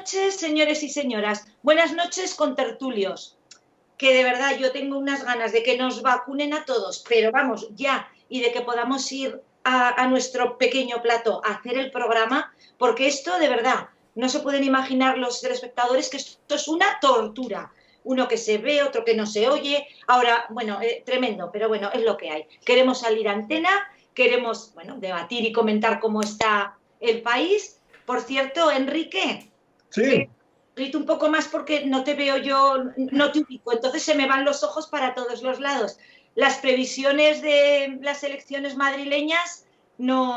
noches, señores y señoras. Buenas noches, contertulios. Que de verdad yo tengo unas ganas de que nos vacunen a todos, pero vamos, ya, y de que podamos ir a nuestro pequeño plató a hacer el programa, porque esto, de verdad, no se pueden imaginar los telespectadores que esto es una tortura. Uno que se ve, otro que no se oye. Ahora, bueno, tremendo, pero bueno, es lo que hay. Queremos salir a antena, queremos, bueno, debatir y comentar cómo está el país. Por cierto, Enrique, Sí. grito un poco más porque no te veo yo, no te ubico, entonces se me van los ojos para todos los lados. Las previsiones de las elecciones madrileñas no...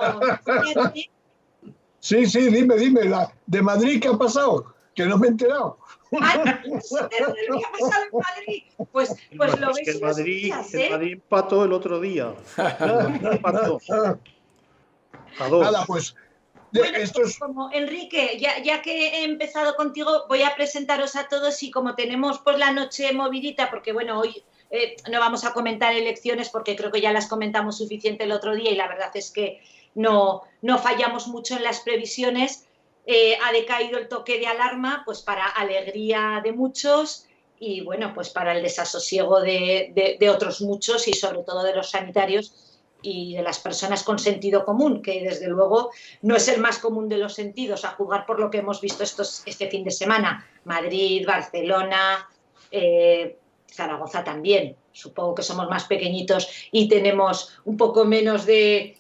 Sí, dime, ¿de Madrid qué ha pasado? Que no me he enterado. ¿Qué ha pasado en Madrid? Pues lo ves en Madrid, el Madrid empató el otro día. Empató. A 2. Nada, pues... Bueno, como Enrique, ya que he empezado contigo, voy a presentaros a todos y como tenemos pues la noche movidita, porque bueno, hoy no vamos a comentar elecciones porque creo que ya las comentamos suficiente el otro día y la verdad es que no fallamos mucho en las previsiones. Ha decaído el toque de alarma, pues para alegría de muchos y bueno, pues para el desasosiego de otros muchos y sobre todo de los sanitarios y de las personas con sentido común, que desde luego no es el más común de los sentidos, a juzgar por lo que hemos visto este fin de semana. Madrid, Barcelona, Zaragoza también. Supongo que somos más pequeñitos y tenemos un poco menos de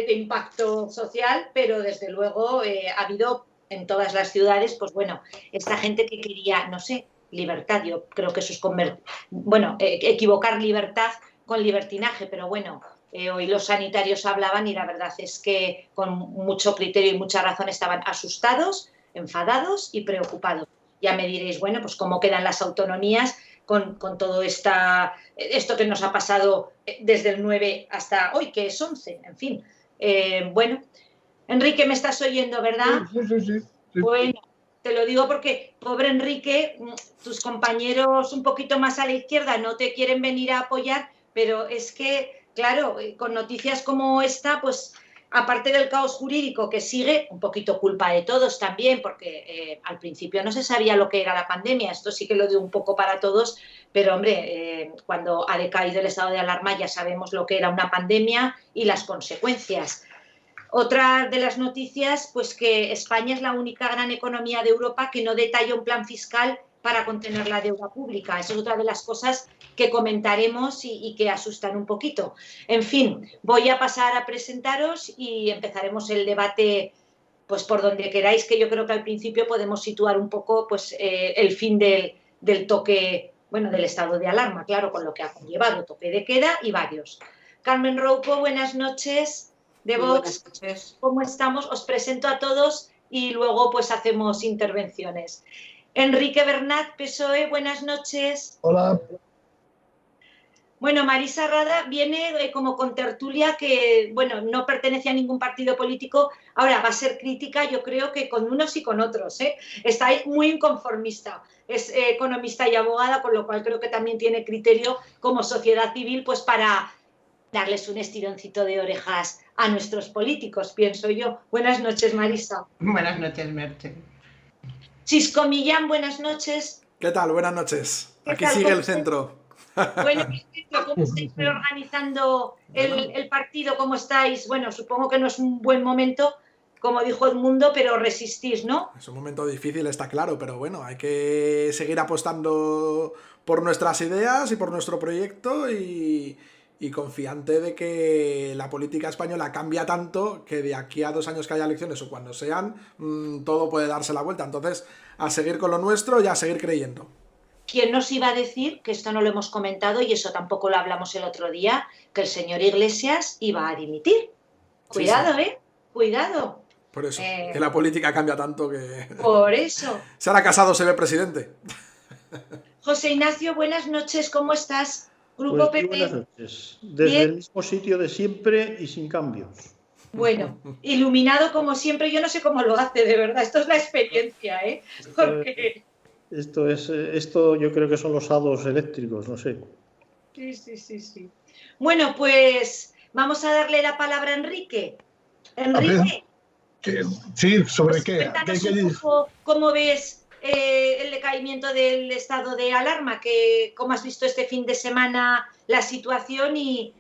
impacto social, pero desde luego ha habido en todas las ciudades, pues bueno, esta gente que quería, no sé, libertad. Yo creo que eso es equivocar libertad con libertinaje, pero bueno, hoy los sanitarios hablaban y la verdad es que con mucho criterio y mucha razón estaban asustados, enfadados y preocupados. Ya me diréis, bueno, pues cómo quedan las autonomías con todo esto que nos ha pasado desde el 9 hasta hoy, que es 11, en fin. Bueno, Enrique, me estás oyendo, ¿verdad? Sí. Bueno, te lo digo porque, pobre Enrique, tus compañeros un poquito más a la izquierda no te quieren venir a apoyar, pero es que, claro, con noticias como esta, pues aparte del caos jurídico que sigue, un poquito culpa de todos también, porque al principio no se sabía lo que era la pandemia, esto sí que lo digo un poco para todos, pero hombre, cuando ha decaído el estado de alarma ya sabemos lo que era una pandemia y las consecuencias. Otra de las noticias, pues que España es la única gran economía de Europa que no detalla un plan fiscal para contener la deuda pública. Esa es otra de las cosas que comentaremos y que asustan un poquito. En fin, voy a pasar a presentaros y empezaremos el debate pues por donde queráis, que yo creo que al principio podemos situar un poco pues el fin del toque, bueno, del estado de alarma, claro, con lo que ha conllevado, toque de queda y varios. Carmen Rouco, buenas noches. De Vox, ¿cómo estamos? Os presento a todos y luego pues hacemos intervenciones. Enrique Bernat, PSOE, buenas noches. Hola. Bueno, Marisa Rada viene como contertulia que, bueno, no pertenece a ningún partido político. Ahora va a ser crítica, yo creo que con unos y con otros, ¿eh? Está muy inconformista. Es economista y abogada, con lo cual creo que también tiene criterio como sociedad civil, pues para darles un estironcito de orejas a nuestros políticos, pienso yo. Buenas noches, Marisa. Buenas noches, Merche. Chisco Millán, buenas noches. ¿Qué tal? Buenas noches. Aquí sigue el centro. Bueno, ¿cómo estáis reorganizando el partido? ¿Cómo estáis? Bueno, supongo que no es un buen momento, como dijo Edmundo, pero resistís, ¿no? Es un momento difícil, está claro, pero bueno, hay que seguir apostando por nuestras ideas y por nuestro proyecto y confiante de que la política española cambia tanto que de aquí a 2 años que haya elecciones o cuando sean, todo puede darse la vuelta. Entonces, a seguir con lo nuestro y a seguir creyendo. ¿Quién nos iba a decir, que esto no lo hemos comentado y eso tampoco lo hablamos el otro día, que el señor Iglesias iba a dimitir? Cuidado, sí. Cuidado. Por eso, que la política cambia tanto que... Por eso. Se hará Casado, se ve presidente. José Ignacio, buenas noches, ¿cómo estás? Grupo pues, PP. Buenas noches. Desde Bien. El mismo sitio de siempre y sin cambios. Bueno, iluminado como siempre, yo no sé cómo lo hace, de verdad, esto es la experiencia, ¿eh? Porque... Esto yo creo que son los hados eléctricos, no sé. Sí. Bueno, pues vamos a darle la palabra a Enrique. Enrique, Sí, ¿sobre Pues qué? cuéntanos un poco cómo ves el decaimiento del estado de alarma, cómo has visto este fin de semana la situación y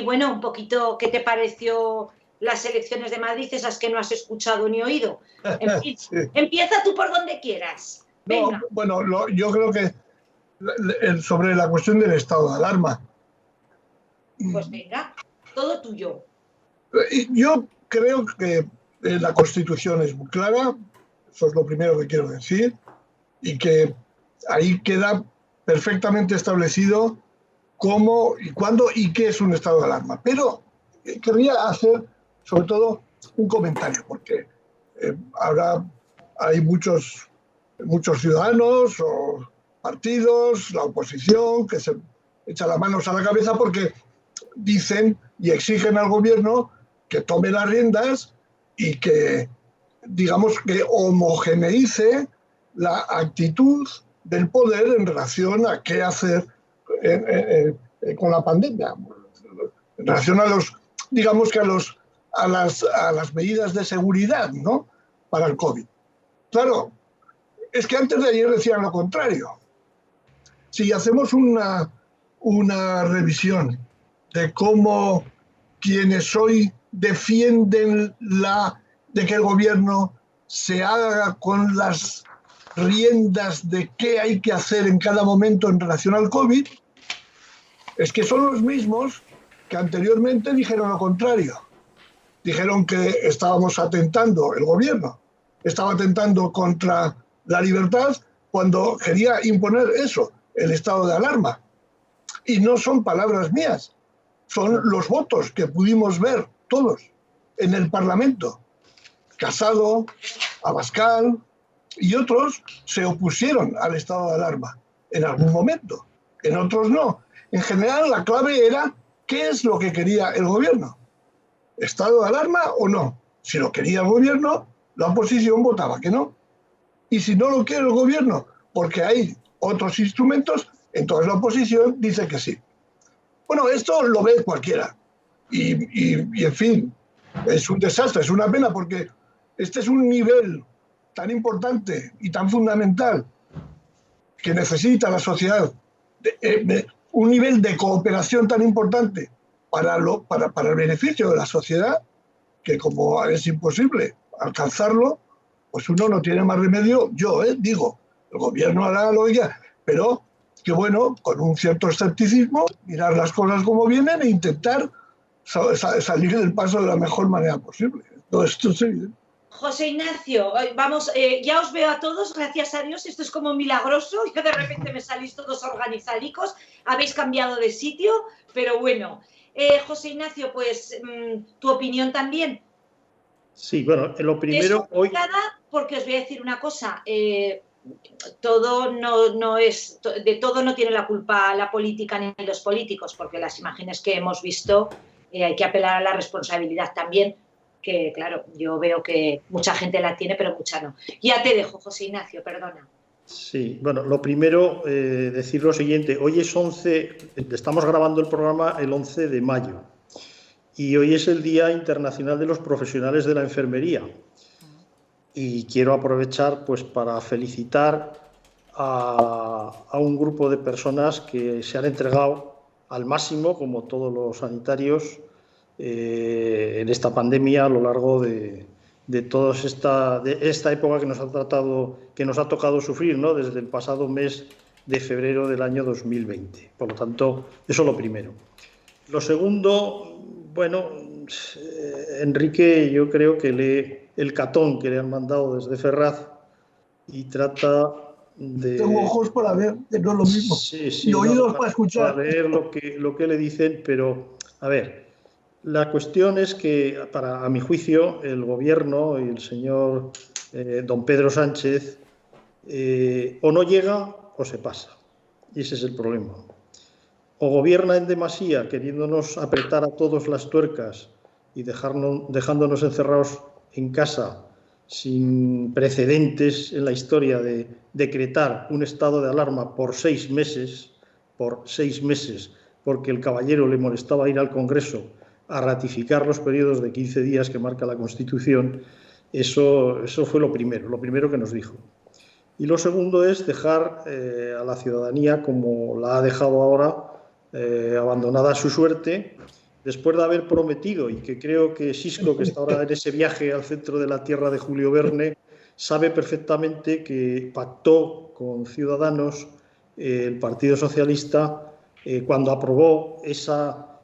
bueno, un poquito qué te pareció las elecciones de Madrid, esas que no has escuchado ni oído. En fin, Sí. empieza tú por donde quieras. Venga. No, bueno, yo creo que sobre la cuestión del estado de alarma, Pues venga, todo tuyo. yo creo que la Constitución es muy clara, eso es lo primero que quiero decir, y que ahí queda perfectamente establecido cómo y cuándo y qué es un estado de alarma. Pero querría hacer sobre todo un comentario, porque ahora hay muchos ciudadanos o partidos, la oposición, que se echan las manos a la cabeza porque dicen y exigen al gobierno que tome las riendas y que, digamos, que homogeneice la actitud del poder en relación a qué hacer con la pandemia, en relación a los, digamos que a las medidas de seguridad, ¿no?, para el COVID. Claro, es que antes de ayer decían lo contrario. Si hacemos una revisión de cómo quienes hoy defienden de que el gobierno se haga con las riendas de qué hay que hacer en cada momento en relación al COVID, es que son los mismos que anteriormente dijeron lo contrario. Dijeron que estábamos atentando, el gobierno estaba atentando contra la libertad cuando quería imponer eso, el estado de alarma. Y no son palabras mías, son los votos que pudimos ver todos en el Parlamento. Casado, Abascal y otros se opusieron al estado de alarma en algún momento, en otros no. En general, la clave era qué es lo que quería el gobierno. ¿Estado de alarma o no? Si lo quería el gobierno, la oposición votaba que no. Y si no lo quiere el gobierno, porque hay otros instrumentos, entonces la oposición dice que sí. Bueno, esto lo ve cualquiera. Y en fin, es un desastre, es una pena, porque este es un nivel tan importante y tan fundamental que necesita la sociedad, un nivel de cooperación tan importante para el beneficio de la sociedad, que como es imposible alcanzarlo, pues uno no tiene más remedio, digo, el gobierno hará lo que quiera, pero que bueno, con un cierto escepticismo, mirar las cosas como vienen e intentar salir del paso de la mejor manera posible. Todo esto es evidente. José Ignacio, vamos, ya os veo a todos, gracias a Dios, esto es como milagroso, yo de repente me salís todos organizadicos, habéis cambiado de sitio, pero bueno. José Ignacio, pues tu opinión también. Sí, bueno, lo primero hoy... Porque os voy a decir una cosa, todo no es, de todo no tiene la culpa la política ni los políticos, porque las imágenes que hemos visto hay que apelar a la responsabilidad también, que claro, yo veo que mucha gente la tiene, pero mucha no. Ya te dejo, José Ignacio, perdona. Sí, bueno, lo primero, decir lo siguiente. Hoy es 11, estamos grabando el programa el 11 de mayo y hoy es el Día Internacional de los Profesionales de la Enfermería. Y quiero aprovechar pues para felicitar a un grupo de personas que se han entregado al máximo, como todos los sanitarios, en esta pandemia a lo largo de esta época que nos ha tocado sufrir, ¿no?, desde el pasado mes de febrero del año 2020. Por lo tanto, eso es lo primero. Lo segundo, bueno, Enrique, yo creo que lee el catón que le han mandado desde Ferraz y trata de... Tengo ojos para ver, que no es lo mismo, sí, sí, y oídos para escuchar. Para leer lo que le dicen, pero, a ver, la cuestión es que, a mi juicio, el gobierno y el señor don Pedro Sánchez o no llega o se pasa. Y ese es el problema. O gobierna en demasía, queriéndonos apretar a todos las tuercas y dejándonos encerrados en casa sin precedentes en la historia de decretar un estado de alarma por 6 meses, porque el caballero le molestaba ir al Congreso a ratificar los periodos de 15 días que marca la Constitución, Eso fue lo primero que nos dijo. Y lo segundo es dejar a la ciudadanía, como la ha dejado ahora, abandonada a su suerte, después de haber prometido, y que creo que Sisco, que está ahora en ese viaje al centro de la tierra de Julio Verne, sabe perfectamente que pactó con Ciudadanos, el Partido Socialista, cuando aprobó esa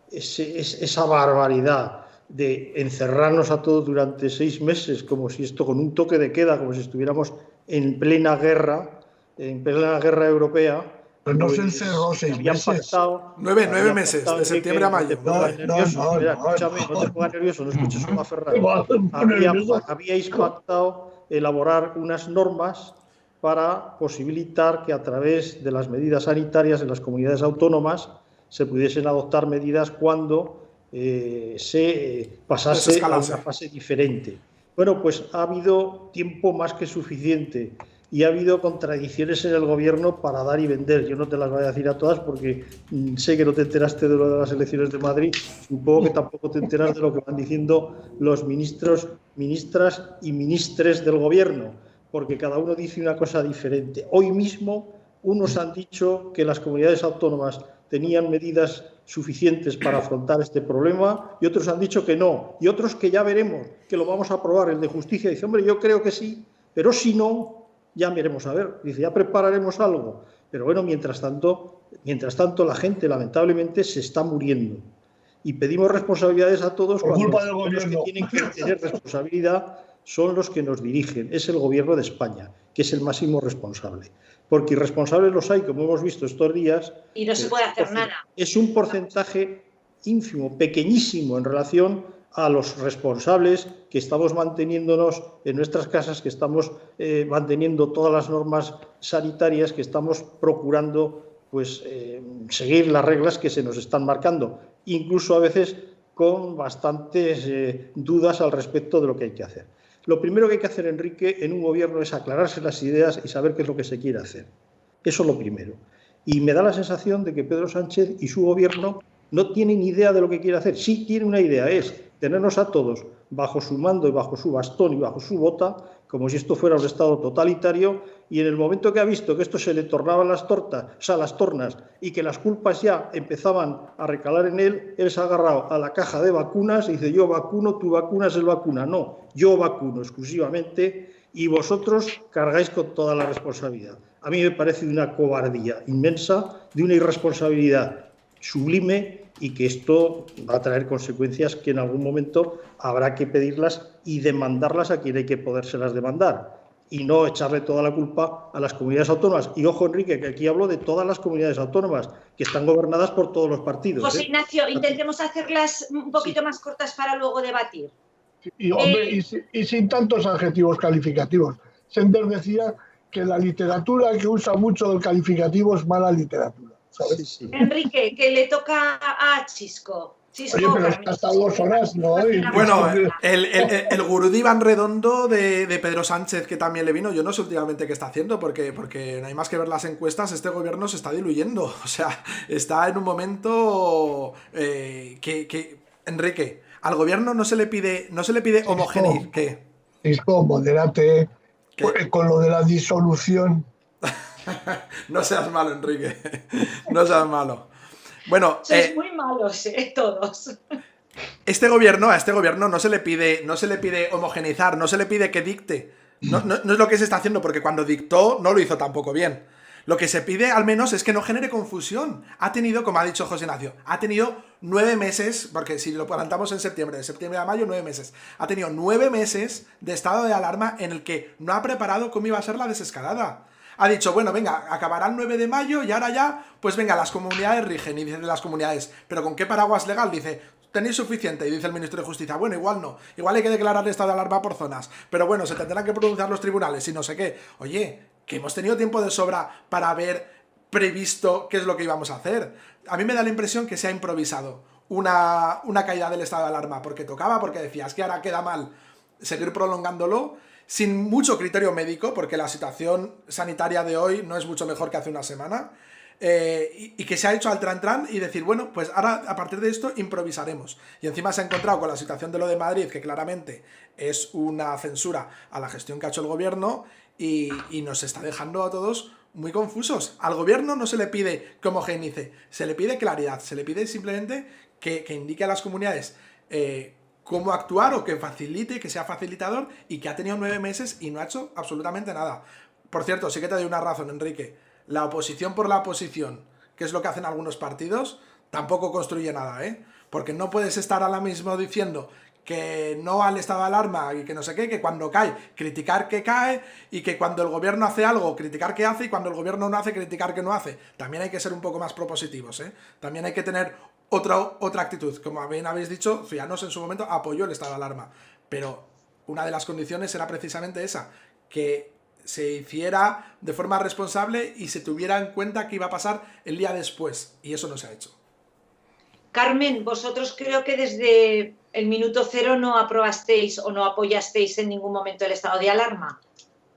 barbaridad de encerrarnos a todos durante 6 meses, como si esto, con un toque de queda, como si estuviéramos en plena guerra europea. Pero no se encerró 6 meses. Pactado, 9 meses, de septiembre a mayo. No te pongas nervioso, no escuches a Ferran. Habíais pactado elaborar unas normas para posibilitar que a través de las medidas sanitarias en las comunidades autónomas se pudiesen adoptar medidas cuando se pasase a una fase diferente. Bueno, pues ha habido tiempo más que suficiente y ha habido contradicciones en el gobierno para dar y vender. Yo no te las voy a decir a todas porque sé que no te enteraste de lo de las elecciones de Madrid. Supongo que tampoco te enteras de lo que van diciendo los ministros, ministras y ministres del gobierno, porque cada uno dice una cosa diferente. Hoy mismo unos han dicho que las comunidades autónomas tenían medidas suficientes para afrontar este problema y otros han dicho que no, y otros que ya veremos, que lo vamos a aprobar. El de Justicia dice, hombre, yo creo que sí, pero si no, ya veremos a ver. Dice, ya prepararemos algo. Pero bueno, mientras tanto la gente lamentablemente se está muriendo. Y pedimos responsabilidades a todos cuando los que tienen que tener responsabilidad son los que nos dirigen. Es el gobierno de España, que es el máximo responsable. Porque irresponsables los hay, como hemos visto estos días. Y no se puede hacer nada. Es un porcentaje ínfimo, pequeñísimo en relación a los responsables que estamos manteniéndonos en nuestras casas, que estamos manteniendo todas las normas sanitarias, que estamos procurando seguir las reglas que se nos están marcando, incluso a veces con bastantes dudas al respecto de lo que hay que hacer. Lo primero que hay que hacer, Enrique, en un gobierno es aclararse las ideas y saber qué es lo que se quiere hacer. Eso es lo primero. Y me da la sensación de que Pedro Sánchez y su gobierno no tienen idea de lo que quiere hacer. Sí tiene una idea, es tenernos a todos bajo su mando y bajo su bastón y bajo su bota, como si esto fuera un Estado totalitario, y en el momento que ha visto que esto se le tornaban las tornas y que las culpas ya empezaban a recalar en él, él se ha agarrado a la caja de vacunas y dice, yo vacuno, tú vacunas, él vacuna. No, yo vacuno exclusivamente y vosotros cargáis con toda la responsabilidad. A mí me parece de una cobardía inmensa, de una irresponsabilidad sublime, y que esto va a traer consecuencias que en algún momento habrá que pedirlas y demandarlas a quien hay que podérselas demandar, y no echarle toda la culpa a las comunidades autónomas. Y ojo, Enrique, que aquí hablo de todas las comunidades autónomas, que están gobernadas por todos los partidos. José Ignacio, intentemos hacerlas un poquito más cortas para luego debatir. Y sin tantos adjetivos calificativos. Sender decía que la literatura que usa mucho el calificativo es mala literatura. ¿Sabes? Sí. Enrique, que le toca a Chisco. Oye, pero hasta 2 horas, ¿no? Bueno, el gurú de Iván Redondo de Pedro Sánchez, que también le vino, yo no sé últimamente qué está haciendo, porque no hay más que ver las encuestas, este gobierno se está diluyendo. O sea, está en un momento Enrique, al gobierno no se le pide homogeneizar. ¿Qué? Chisco, modérate con lo de la disolución. No seas malo, Enrique. No seas malo. Bueno, sois muy malos, todos. A este gobierno no se le pide homogeneizar, no se le pide que dicte. No es lo que se está haciendo, porque cuando dictó no lo hizo tampoco bien. Lo que se pide al menos es que no genere confusión. Ha tenido, como ha dicho José Ignacio, 9 meses, porque si lo plantamos en septiembre, de septiembre a mayo, 9 meses. Ha tenido 9 meses de estado de alarma en el que no ha preparado cómo iba a ser la desescalada. Ha dicho, bueno, venga, acabará el 9 de mayo y ahora ya, pues venga, las comunidades rigen. Y dicen las comunidades, ¿pero con qué paraguas legal? Dice, tenéis suficiente. Y dice el ministro de Justicia, bueno, igual no. Igual hay que declarar el estado de alarma por zonas. Pero bueno, se tendrán que pronunciar los tribunales y no sé qué. Oye, que hemos tenido tiempo de sobra para haber previsto qué es lo que íbamos a hacer. A mí me da la impresión que se ha improvisado una caída del estado de alarma. Porque tocaba, porque decías que ahora queda mal seguir prolongándolo, sin mucho criterio médico, porque la situación sanitaria de hoy no es mucho mejor que hace una semana. y que se ha hecho al tran y decir, bueno, pues ahora a partir de esto improvisaremos. Y encima se ha encontrado con la situación de lo de Madrid, que claramente es una censura a la gestión que ha hecho el gobierno y nos está dejando a todos muy confusos. Al gobierno no se le pide que homogeneice, se le pide claridad, se le pide simplemente que indique a las comunidades cómo actuar o que facilite, que sea facilitador, y que ha tenido 9 meses y no ha hecho absolutamente nada. Por cierto, sí que te doy una razón, Enrique. La oposición por la oposición, que es lo que hacen algunos partidos, tampoco construye nada, ¿eh? Porque no puedes estar ahora mismo diciendo que no al estado de alarma y que no sé qué, que cuando cae, criticar que cae, y que cuando el gobierno hace algo, criticar que hace, y cuando el gobierno no hace, criticar que no hace. También hay que ser un poco más propositivos, ¿eh? También hay que tener otra actitud. Como bien habéis dicho, Ciudadanos en su momento apoyó el estado de alarma, pero una de las condiciones era precisamente esa, que se hiciera de forma responsable y se tuviera en cuenta qué iba a pasar el día después, y eso no se ha hecho. Carmen, vosotros creo que desde el minuto cero no aprobasteis o no apoyasteis en ningún momento el estado de alarma.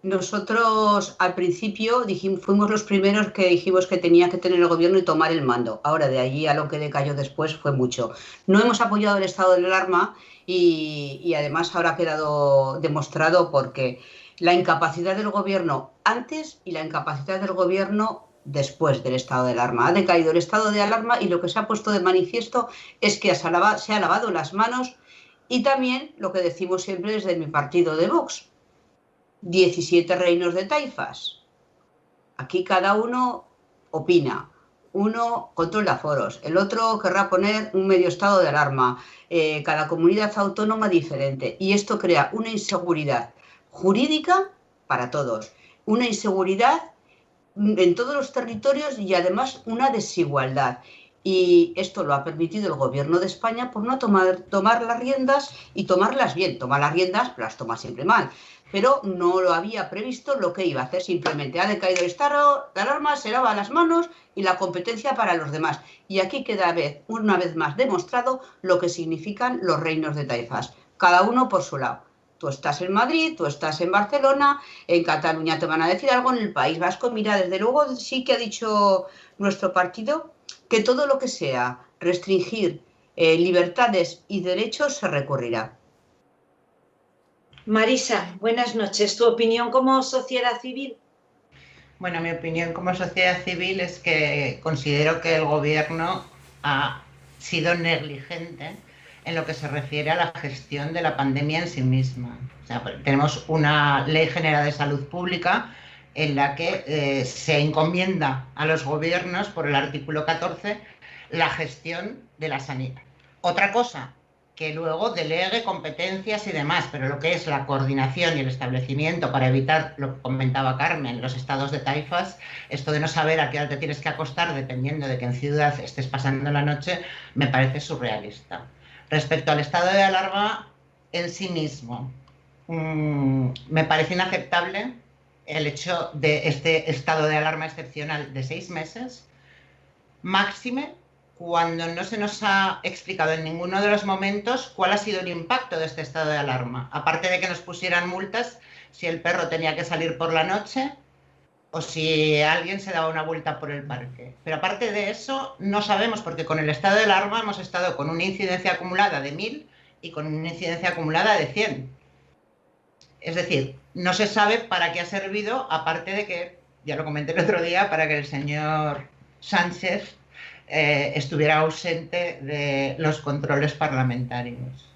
Nosotros al principio fuimos los primeros que dijimos que tenía que tener el gobierno y tomar el mando. Ahora de allí a lo que decayó después fue mucho. No hemos apoyado el estado de alarma y además ahora ha quedado demostrado porque la incapacidad del gobierno antes y la incapacidad del gobierno después del estado de alarma. Ha decaído el estado de alarma y lo que se ha puesto de manifiesto es que se ha lavado las manos, y también lo que decimos siempre desde mi partido de Vox: 17 reinos de taifas. Aquí cada uno opina. Uno controla aforos, el otro querrá poner un medio estado de alarma. Cada comunidad autónoma diferente. Y esto crea una inseguridad jurídica para todos. Una inseguridad en todos los territorios y además una desigualdad. Y esto lo ha permitido el gobierno de España por no tomar las riendas y tomarlas bien. Tomar las riendas, pero las toma siempre mal. Pero no lo había previsto lo que iba a hacer. Simplemente ha decaído el estado de alarma, se lava las manos y la competencia para los demás. Y aquí queda una vez más demostrado lo que significan los reinos de taifas. Cada uno por su lado. Tú estás en Madrid, tú estás en Barcelona, en Cataluña te van a decir algo, en el País Vasco. Mira, desde luego sí que ha dicho nuestro partido que todo lo que sea restringir libertades y derechos se recurrirá. Marisa, buenas noches. ¿Tu opinión como sociedad civil? Bueno, mi opinión como sociedad civil es que considero que el gobierno ha sido negligente en lo que se refiere a la gestión de la pandemia en sí misma. O sea, tenemos una Ley General de Salud Pública en la que se encomienda a los gobiernos, por el artículo 14, la gestión de la sanidad. Otra cosa, que luego delegue competencias y demás, pero lo que es la coordinación y el establecimiento para evitar, lo que comentaba Carmen, los estados de taifas, esto de no saber a qué hora te tienes que acostar dependiendo de qué ciudad estés pasando la noche, me parece surrealista. Respecto al estado de alarma en sí mismo, me parece inaceptable el hecho de este estado de alarma excepcional de 6 meses, máxime cuando no se nos ha explicado en ninguno de los momentos cuál ha sido el impacto de este estado de alarma. Aparte de que nos pusieran multas si el perro tenía que salir por la noche o si alguien se daba una vuelta por el parque. Pero aparte de eso, no sabemos, porque con el estado de alarma hemos estado con una incidencia acumulada de 1000 y con una incidencia acumulada de 100. Es decir, no se sabe para qué ha servido, aparte de que, ya lo comenté el otro día, para que el señor Sánchez estuviera ausente de los controles parlamentarios.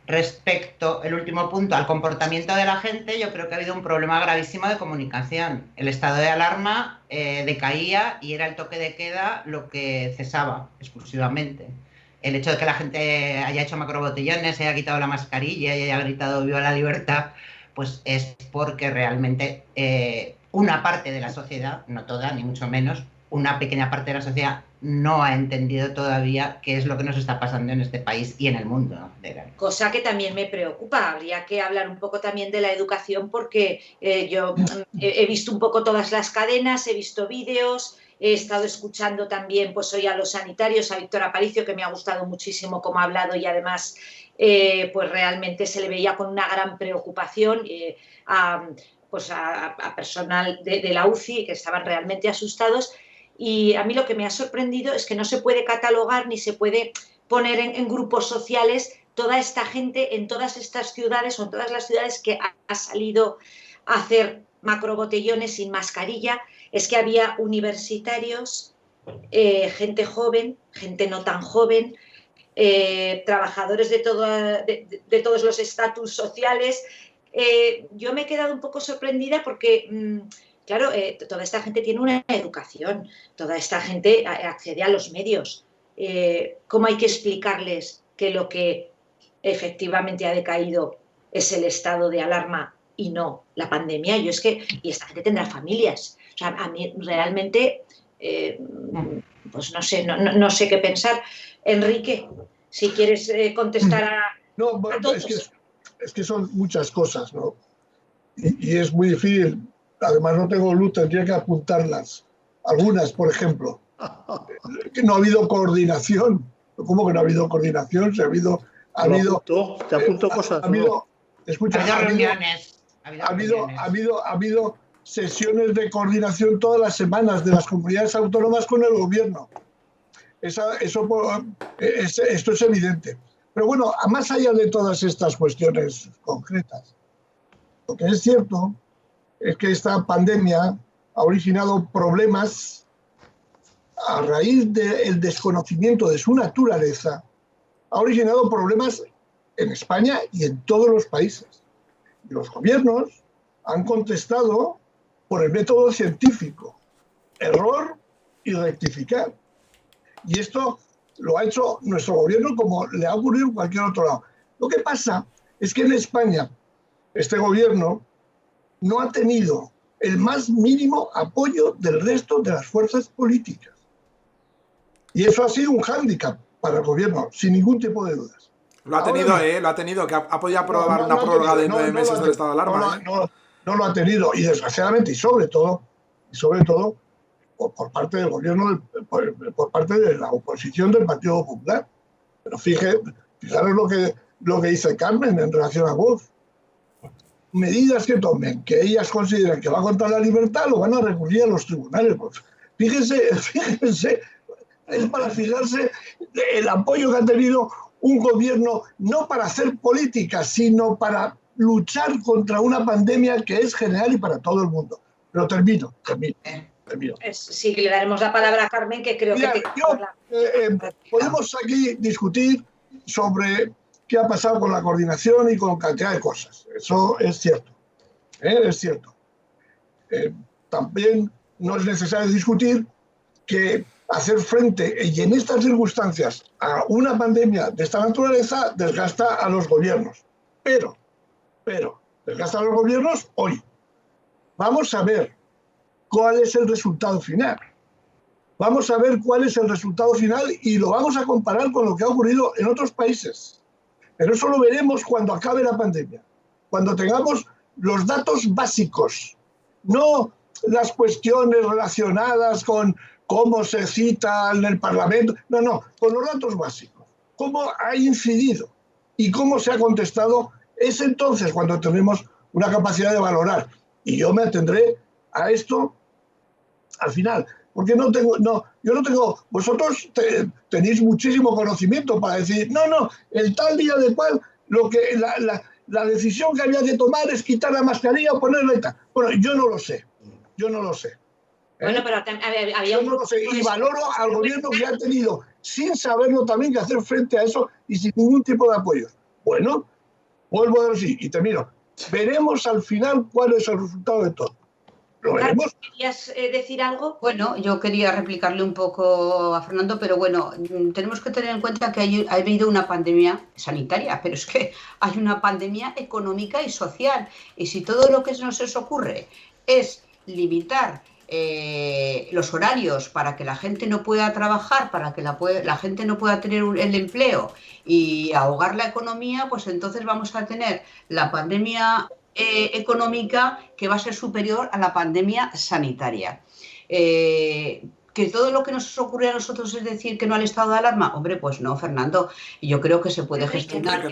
Respecto, el último punto, al comportamiento de la gente, yo creo que ha habido un problema gravísimo de comunicación. El estado de alarma decaía y era el toque de queda lo que cesaba exclusivamente. El hecho de que la gente haya hecho macrobotellones, haya quitado la mascarilla y haya gritado "viva la libertad", pues es porque realmente una parte de la sociedad, no toda, ni mucho menos, una pequeña parte de la sociedad no ha entendido todavía qué es lo que nos está pasando en este país y en el mundo, ¿no? Cosa que también me preocupa. Habría que hablar un poco también de la educación, porque yo he visto un poco todas las cadenas, he visto vídeos, he estado escuchando también pues hoy a los sanitarios, a Víctor Aparicio, que me ha gustado muchísimo cómo ha hablado, y además pues realmente se le veía con una gran preocupación a personal de la UCI, que estaban realmente asustados. Y a mí lo que me ha sorprendido es que no se puede catalogar ni se puede poner en grupos sociales toda esta gente en todas estas ciudades o en todas las ciudades que ha salido a hacer macrobotellones sin mascarilla. Es que había universitarios, gente joven, gente no tan joven, trabajadores de todos los estatus sociales. Yo me he quedado un poco sorprendida porque, claro, toda esta gente tiene una educación, toda esta gente accede a los medios. ¿Cómo hay que explicarles que lo que efectivamente ha decaído es el estado de alarma y no la pandemia? Y esta gente tendrá familias. O sea, a mí realmente, pues no sé qué pensar. Enrique, si quieres contestar a todos. Es que son muchas cosas, ¿no? Y es muy difícil. Además no tengo luz, tendría que apuntarlas. Algunas, por ejemplo, que no ha habido coordinación. ¿Cómo que no ha habido coordinación? Si ha habido te apunto cosas. Ha habido sesiones de coordinación todas las semanas de las comunidades autónomas con el gobierno. Esto es evidente. Pero bueno, más allá de todas estas cuestiones concretas, lo que es cierto es que esta pandemia ha originado problemas a raíz del desconocimiento de su naturaleza. Ha originado problemas en España y en todos los países. Y los gobiernos han contestado por el método científico, error y rectificar. Y esto lo ha hecho nuestro gobierno como le ha ocurrido en cualquier otro lado. Lo que pasa es que en España este gobierno no ha tenido el más mínimo apoyo del resto de las fuerzas políticas. Y eso ha sido un hándicap para el gobierno, sin ningún tipo de dudas. Lo ha tenido, que ha podido aprobar una prórroga de 9 meses del estado de alarma. No lo ha tenido, y desgraciadamente, y sobre todo, por parte del gobierno, por parte de la oposición del Partido Popular. Pero fijaros lo que dice Carmen en relación a Vox. Medidas que tomen, que ellas consideren que va contra la libertad, lo van a recurrir a los tribunales. Pues, fíjense, es para fijarse el apoyo que ha tenido un gobierno, no para hacer política, sino para luchar contra una pandemia que es general y para todo el mundo. Pero termino. Sí, que le daremos la palabra a Carmen, que creo que... Podemos aquí discutir sobre qué ha pasado con la coordinación y con cantidad de cosas. Eso es cierto. Es cierto. También no es necesario discutir que hacer frente, y en estas circunstancias, a una pandemia de esta naturaleza desgasta a los gobiernos. Pero desgasta a los gobiernos hoy. Vamos a ver cuál es el resultado final. Vamos a ver cuál es el resultado final y lo vamos a comparar con lo que ha ocurrido en otros países. Pero eso lo veremos cuando acabe la pandemia, cuando tengamos los datos básicos, no las cuestiones relacionadas con cómo se cita en el Parlamento, no, con los datos básicos, cómo ha incidido y cómo se ha contestado. Es entonces cuando tenemos una capacidad de valorar. Y yo me atendré a esto al final, porque yo no tengo, vosotros tenéis muchísimo conocimiento para decir, no, el tal día de cual, la decisión que había que tomar es quitar la mascarilla o ponerla y tal. Bueno, yo no lo sé. Bueno, pero había un grupo... Y valoro al gobierno que ha tenido, sin saberlo también, que hacer frente a eso y sin ningún tipo de apoyo. Bueno, vuelvo a decir y termino. Veremos al final cuál es el resultado de todo. ¿Lo veremos? ¿Querías decir algo? Bueno, yo quería replicarle un poco a Fernando, pero bueno, tenemos que tener en cuenta que ha habido una pandemia sanitaria, pero es que hay una pandemia económica y social. Y si todo lo que nos ocurre es limitar los horarios para que la gente no pueda trabajar, para que la gente no pueda tener el empleo y ahogar la economía, pues entonces vamos a tener la pandemia económica que va a ser superior a la pandemia sanitaria. ¿Que todo lo que nos ocurre a nosotros es decir que no al estado de alarma? Hombre, pues no, Fernando. Yo creo que se puede gestionar...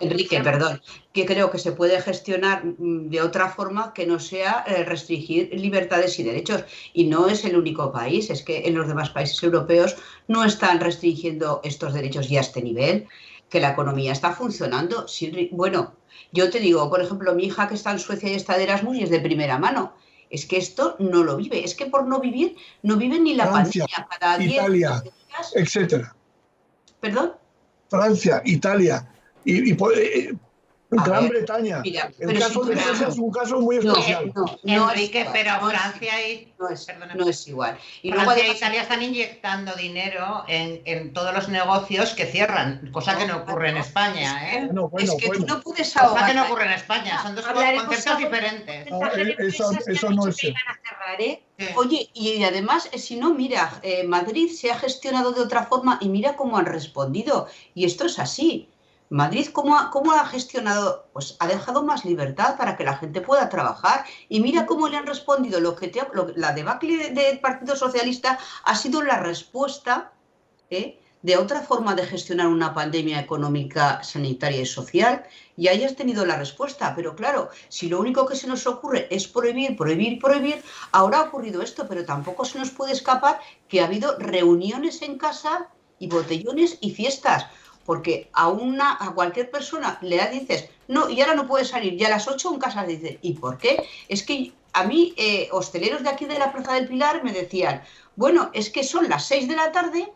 Enrique, perdón. Que creo que se puede gestionar de otra forma que no sea restringir libertades y derechos. Y no es el único país, es que en los demás países europeos no están restringiendo estos derechos ya a este nivel, que la economía está funcionando. Sí, bueno, yo te digo, por ejemplo, mi hija que está en Suecia y está de Erasmus y es de primera mano. Es que esto no lo vive. Es que por no vivir, no vive ni la Francia, pandemia. Cada 10 Italia, días... etcétera. ¿Perdón? Francia, Italia y Gran Bretaña. Mira, el caso de Francia es un caso muy especial. Enrique, pero Francia no es igual. Y Francia e Italia están inyectando dinero en todos los negocios que cierran, cosa que no ocurre en España. ¿eh? Es que tú no puedes ahogar. Cosa que no ocurre en España, son dos conceptos diferentes. Eso no es cierto. Oye, y además, si no, mira, Madrid se ha gestionado de otra forma y mira cómo han respondido. Y esto es así. Madrid, ¿cómo ha gestionado? Pues ha dejado más libertad para que la gente pueda trabajar. Y mira cómo le han respondido. La debacle del Partido Socialista ha sido la respuesta de otra forma de gestionar una pandemia económica, sanitaria y social. Y ahí has tenido la respuesta. Pero claro, si lo único que se nos ocurre es prohibir, ahora ha ocurrido esto, pero tampoco se nos puede escapar que ha habido reuniones en casa y botellones y fiestas. Porque a cualquier persona le dices, no, y ahora no puedes salir, y a las 8 en casa dices, ¿y por qué? Es que a mí, hosteleros de aquí de la Plaza del Pilar me decían, bueno, es que son las 6 de la tarde,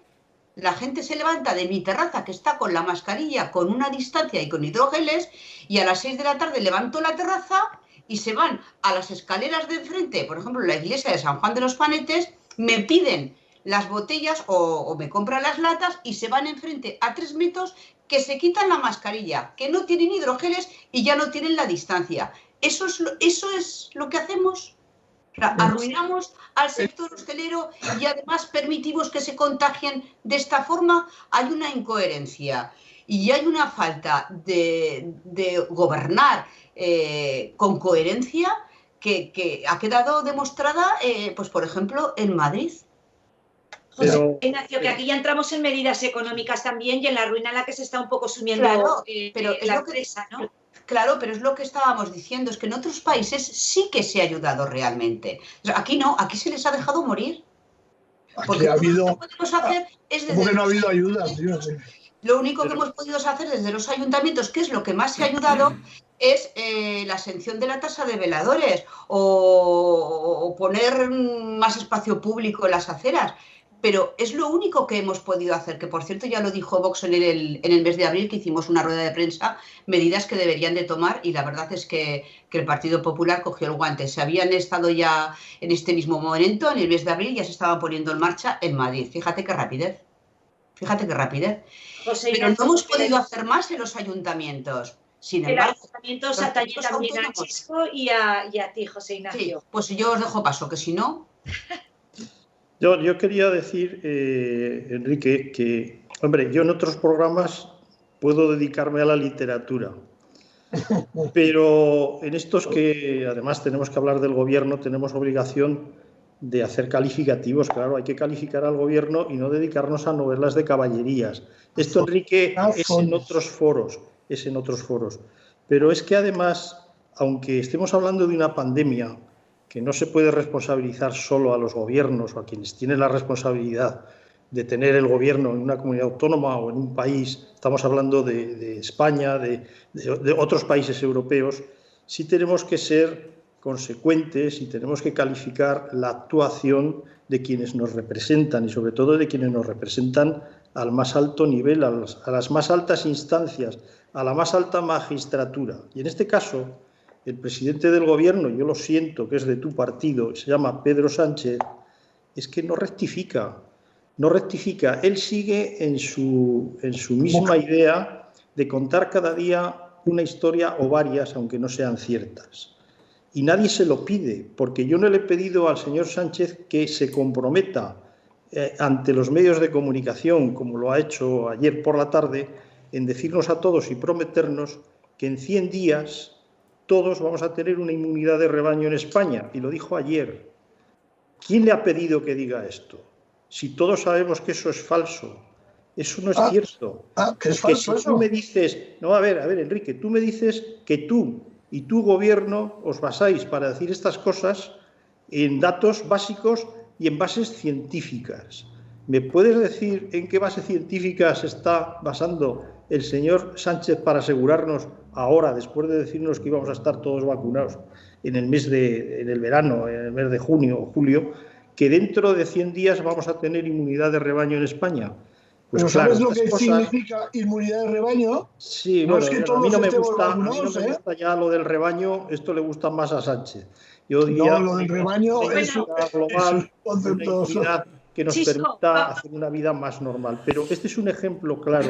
la gente se levanta de mi terraza, que está con la mascarilla, con una distancia y con hidrogeles, y a las 6 de la tarde levanto la terraza y se van a las escaleras de enfrente, por ejemplo, la iglesia de San Juan de los Panetes, me piden las botellas o me compran las latas y se van enfrente a 3 metros, que se quitan la mascarilla, que no tienen hidrogeles y ya no tienen la distancia. Eso es lo que hacemos. Arruinamos al sector hostelero y además permitimos que se contagien de esta forma. Hay una incoherencia y hay una falta de gobernar con coherencia que ha quedado demostrada, pues por ejemplo, en Madrid. José Ignacio, que aquí ya entramos en medidas económicas también y en la ruina en la que se está un poco sumiendo pero la empresa, ¿no? Claro, pero es lo que estábamos diciendo, es que en otros países sí que se ha ayudado realmente. O sea, aquí no, aquí se les ha dejado morir. Porque lo que podemos hacer es porque no ha habido ayuda, Dios. Lo único que hemos podido hacer desde los ayuntamientos, que es lo que más se ha ayudado, es la exención de la tasa de veladores o poner más espacio público en las aceras. Pero es lo único que hemos podido hacer, que por cierto ya lo dijo Vox en el mes de abril, que hicimos una rueda de prensa, medidas que deberían de tomar, y la verdad es que el Partido Popular cogió el guante. Se habían estado ya en este mismo momento, en el mes de abril, ya se estaban poniendo en marcha en Madrid. Fíjate qué rapidez. Pero no hemos podido hacer más en los ayuntamientos. Sin embargo, el ayuntamiento se atañe también a Chisco y a ti, José Ignacio. Sí, pues yo os dejo paso, que si no... Yo quería decir, Enrique, que, hombre, yo en otros programas puedo dedicarme a la literatura, pero en estos que además tenemos que hablar del gobierno, tenemos obligación de hacer calificativos. Claro, hay que calificar al gobierno y no dedicarnos a novelas de caballerías. Esto, Enrique, es en otros foros, Pero es que además, aunque estemos hablando de una pandemia, que no se puede responsabilizar solo a los gobiernos o a quienes tienen la responsabilidad de tener el gobierno en una comunidad autónoma o en un país, estamos hablando de España, de otros países europeos, sí tenemos que ser consecuentes y tenemos que calificar la actuación de quienes nos representan y sobre todo de quienes nos representan al más alto nivel, a las más altas instancias, a la más alta magistratura. Y en este caso, el presidente del gobierno, yo lo siento, que es de tu partido, se llama Pedro Sánchez, es que no rectifica. Él sigue en su misma idea de contar cada día una historia o varias, aunque no sean ciertas. Y nadie se lo pide, porque yo no le he pedido al señor Sánchez que se comprometa ante los medios de comunicación, como lo ha hecho ayer por la tarde, en decirnos a todos y prometernos que en 100 días todos vamos a tener una inmunidad de rebaño en España, y lo dijo ayer. ¿Quién le ha pedido que diga esto? Si todos sabemos que eso es falso. Eso no es cierto. Que es Porque falso si tú me dices, no, a ver, Enrique, tú me dices que tú y tu gobierno os basáis para decir estas cosas en datos básicos y en bases científicas. ¿Me puedes decir en qué base científica se está basando el señor Sánchez para asegurarnos ahora, después de decirnos que íbamos a estar todos vacunados en el verano, en el mes de junio o julio, que dentro de 100 días vamos a tener inmunidad de rebaño en España? Pues pero claro, ¿sabes lo que significa inmunidad de rebaño? Sí, no bueno, es que a mí no me gusta ya lo del rebaño, esto le gusta más a Sánchez. Yo diría, no, lo del rebaño es global, una que nos permita hacer una vida más normal. Pero este es un ejemplo claro,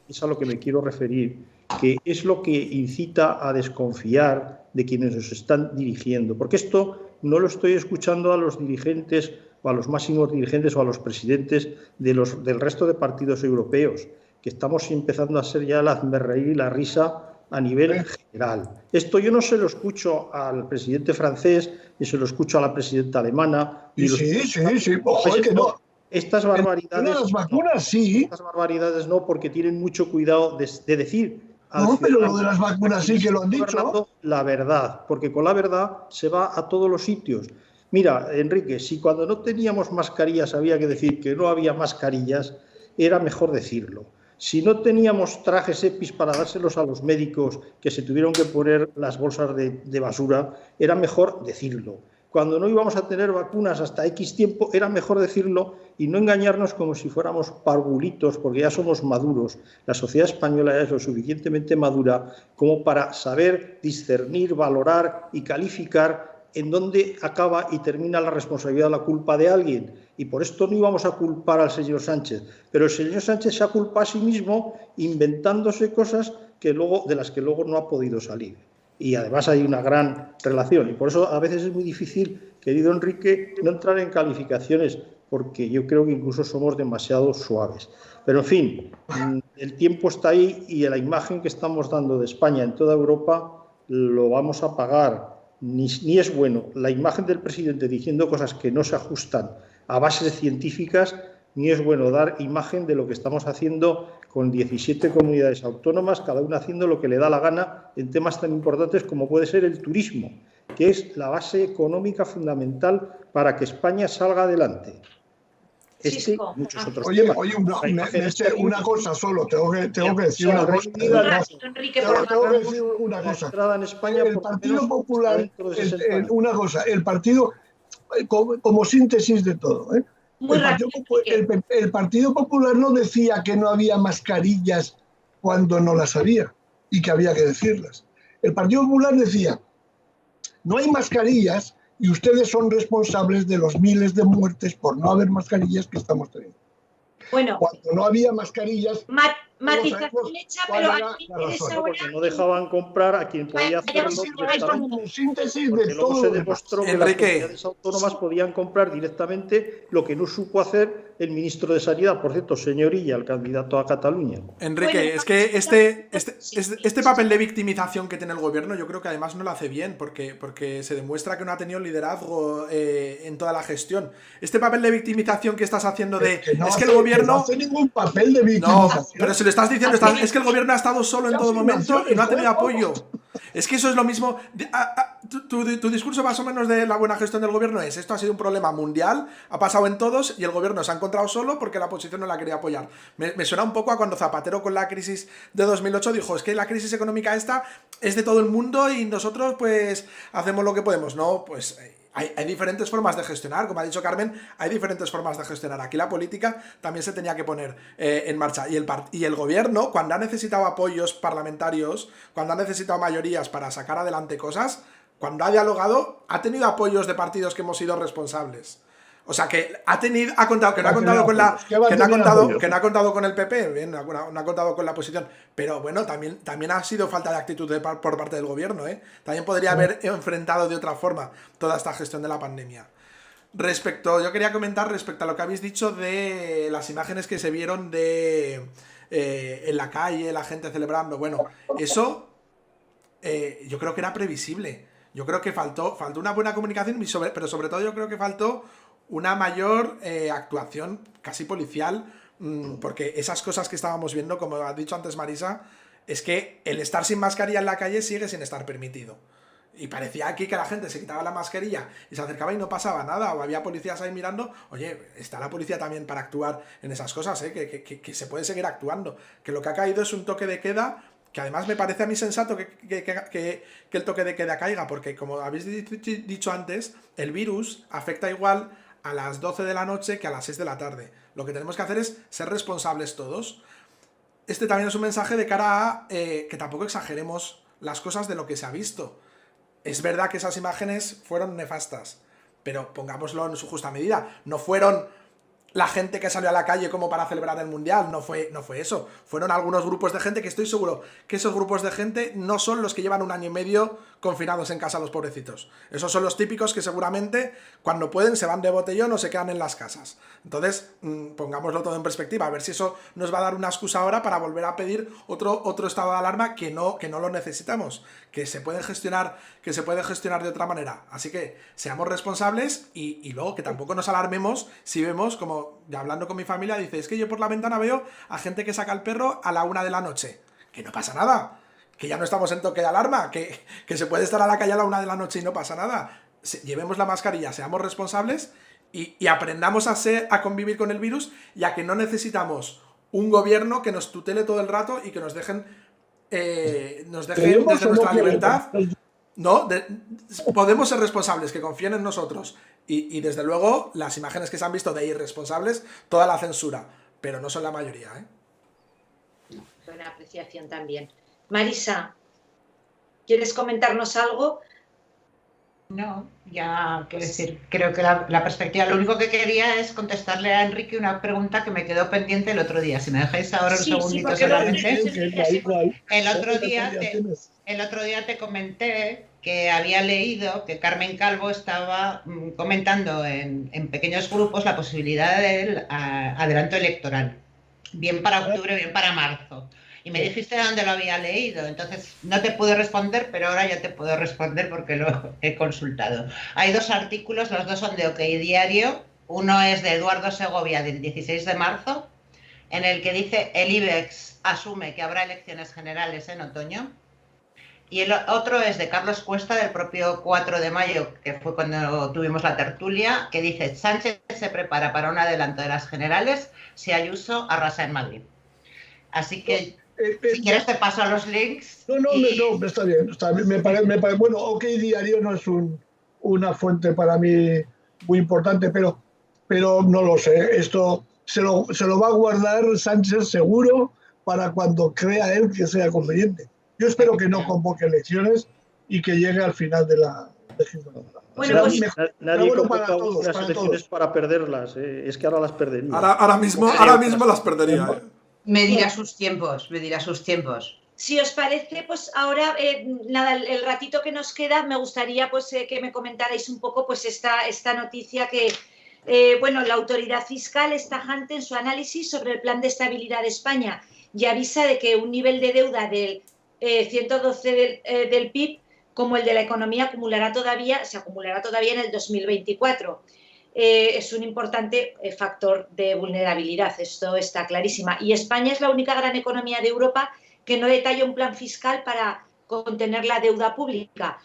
es a lo que me quiero referir, que es lo que incita a desconfiar de quienes nos están dirigiendo. Porque esto no lo estoy escuchando a los dirigentes o a los máximos dirigentes o a los presidentes del resto de partidos europeos, que estamos empezando a ser ya el hazmerreír y la risa a nivel general. Esto yo no se lo escucho al presidente francés, ni se lo escucho a la presidenta alemana. Sí. Ojo, que no. Estas barbaridades. Las vacunas sí. Estas barbaridades no, porque tienen mucho cuidado de decir. No, pero lo de las vacunas sí que lo han dicho. La verdad, porque con la verdad se va a todos los sitios. Mira, Enrique, si cuando no teníamos mascarillas había que decir que no había mascarillas, era mejor decirlo. Si no teníamos trajes EPIs para dárselos a los médicos que se tuvieron que poner las bolsas de basura, era mejor decirlo. Cuando no íbamos a tener vacunas hasta X tiempo, era mejor decirlo y no engañarnos como si fuéramos parvulitos, porque ya somos maduros. La sociedad española es lo suficientemente madura como para saber discernir, valorar y calificar en dónde acaba y termina la responsabilidad, la culpa de alguien. Y por esto no íbamos a culpar al señor Sánchez. Pero el señor Sánchez se ha culpado a sí mismo inventándose cosas de las que luego no ha podido salir. Y además hay una gran relación. Y por eso a veces es muy difícil, querido Enrique, no entrar en calificaciones, porque yo creo que incluso somos demasiado suaves. Pero en fin, el tiempo está ahí y la imagen que estamos dando de España en toda Europa lo vamos a pagar. Ni es bueno la imagen del presidente diciendo cosas que no se ajustan a bases científicas, ni es bueno dar imagen de lo que estamos haciendo con 17 comunidades autónomas, cada una haciendo lo que le da la gana en temas tan importantes como puede ser el turismo, que es la base económica fundamental para que España salga adelante. Muchos otros temas. Oye, una cosa solo, tengo que decir una cosa. Tengo que decir una cosa. En España, el Partido Popular, una cosa, el partido, como síntesis de todo, el Partido Popular no decía que no había mascarillas cuando no las había y que había que decirlas. El Partido Popular decía, no hay mascarillas y ustedes son responsables de los miles de muertes por no haber mascarillas que estamos teniendo. Bueno, cuando no había mascarillas, matización hecha, pero aquí porque no dejaban comprar a quien podía hacerlo como síntesis de luego todo. se demostró que las comunidades autónomas podían comprar directamente lo que no supo hacer el ministro de Sanidad, por cierto, señorilla, el candidato a Cataluña. Enrique, es que este papel de victimización que tiene el gobierno, yo creo que además no lo hace bien, porque se demuestra que no ha tenido liderazgo en toda la gestión. Este papel de victimización que estás haciendo es que el gobierno no hace ningún papel de victimización. No, pero si le estás diciendo, es que el gobierno ha estado solo en todo momento y no ha tenido apoyo. Es que eso es lo mismo. Tu discurso más o menos de la buena gestión del gobierno es: esto ha sido un problema mundial, ha pasado en todos y el gobierno se ha encontrado solo porque la oposición no la quería apoyar. Me suena un poco a cuando Zapatero con la crisis de 2008 dijo: es que la crisis económica esta es de todo el mundo y nosotros pues hacemos lo que podemos. No, pues hay diferentes formas de gestionar, como ha dicho Carmen, hay diferentes formas de gestionar. Aquí la política también se tenía que poner en marcha. Y el gobierno, cuando ha necesitado apoyos parlamentarios, cuando ha necesitado mayorías para sacar adelante cosas, cuando ha dialogado, ha tenido apoyos de partidos que hemos sido responsables. O sea, que no ha contado con el PP, bien, no ha contado con la oposición, pero bueno, también ha sido falta de actitud por parte del gobierno, ¿eh? También podría haber enfrentado de otra forma toda esta gestión de la pandemia. Yo quería comentar respecto a lo que habéis dicho de las imágenes que se vieron en la calle, la gente celebrando. Bueno, eso yo creo que era previsible. Yo creo que faltó una buena comunicación, pero sobre todo yo creo que faltó una mayor actuación casi policial, porque esas cosas que estábamos viendo, como ha dicho antes Marisa, es que el estar sin mascarilla en la calle sigue sin estar permitido. Y parecía aquí que la gente se quitaba la mascarilla y se acercaba y no pasaba nada, o había policías ahí mirando. Oye, está la policía también para actuar en esas cosas, que se puede seguir actuando. Que lo que ha caído es un toque de queda, que además me parece a mí sensato que el toque de queda caiga, porque como habéis dicho antes, el virus afecta igual a las 12 de la noche que a las 6 de la tarde. Lo que tenemos que hacer es ser responsables todos. Este también es un mensaje de cara a que tampoco exageremos las cosas de lo que se ha visto. Es verdad que esas imágenes fueron nefastas, pero pongámoslo en su justa medida. No fueron la gente que salió a la calle como para celebrar el Mundial, no fue eso. Fueron algunos grupos de gente que estoy seguro que esos grupos de gente no son los que llevan 1 año y medio confinados en casa los pobrecitos. Esos son los típicos que seguramente cuando pueden se van de botellón o se quedan en las casas. Entonces, pongámoslo todo en perspectiva, a ver si eso nos va a dar una excusa ahora para volver a pedir otro estado de alarma que no lo necesitamos, que se puede gestionar de otra manera. Así que seamos responsables y luego que tampoco nos alarmemos si vemos, como ya hablando con mi familia, dice, es que yo por la ventana veo a gente que saca el perro a la 1 de la noche. Que no pasa nada, que ya no estamos en toque de alarma, que se puede estar a la calle a la 1 de la noche y no pasa nada. Llevemos la mascarilla, seamos responsables y aprendamos a convivir con el virus, ya que no necesitamos un gobierno que nos tutele todo el rato y que nos dejen desde nuestra libertad. No, podemos ser responsables, que confíen en nosotros. Y desde luego, las imágenes que se han visto de irresponsables, toda la censura, pero no son la mayoría, ¿eh? Buena apreciación también. Marisa, ¿quieres comentarnos algo? No, ya quiero decir, creo que la perspectiva, lo único que quería es contestarle a Enrique una pregunta que me quedó pendiente el otro día. Si me dejáis ahora un segundito solamente. El otro día te comenté que había leído que Carmen Calvo estaba comentando en pequeños grupos la posibilidad del adelanto electoral, bien para octubre, bien para marzo. Y me dijiste dónde lo había leído, entonces no te pude responder, pero ahora ya te puedo responder porque lo he consultado. Hay 2 artículos, los 2 son de OK Diario. Uno es de Eduardo Segovia del 16 de marzo, en el que dice el IBEX asume que habrá elecciones generales en otoño. Y el otro es de Carlos Cuesta del propio 4 de mayo, que fue cuando tuvimos la tertulia, que dice Sánchez se prepara para un adelanto de las generales si Ayuso arrasa en Madrid. Así que... si quieres te paso los links. No, está bien. Me parece, bueno, OK Diario no es una fuente para mí muy importante, pero no lo sé. Esto se lo va a guardar Sánchez seguro para cuando crea él que sea conveniente. Yo espero que no convoque elecciones y que llegue al final de la legislatura. Bueno, pues, nadie convoca unas elecciones para perderlas. Es que ahora las perdería. Ahora mismo las perdería. Me dirá sus tiempos. Si os parece, pues ahora, nada, el ratito que nos queda, me gustaría pues que me comentarais un poco pues esta noticia que, la autoridad fiscal es tajante en su análisis sobre el plan de estabilidad de España y avisa de que un nivel de deuda del 112 del PIB como el de la economía se acumulará todavía en el 2024. Es un importante factor de vulnerabilidad, esto está clarísima. Y España es la única gran economía de Europa que no detalla un plan fiscal para contener la deuda pública.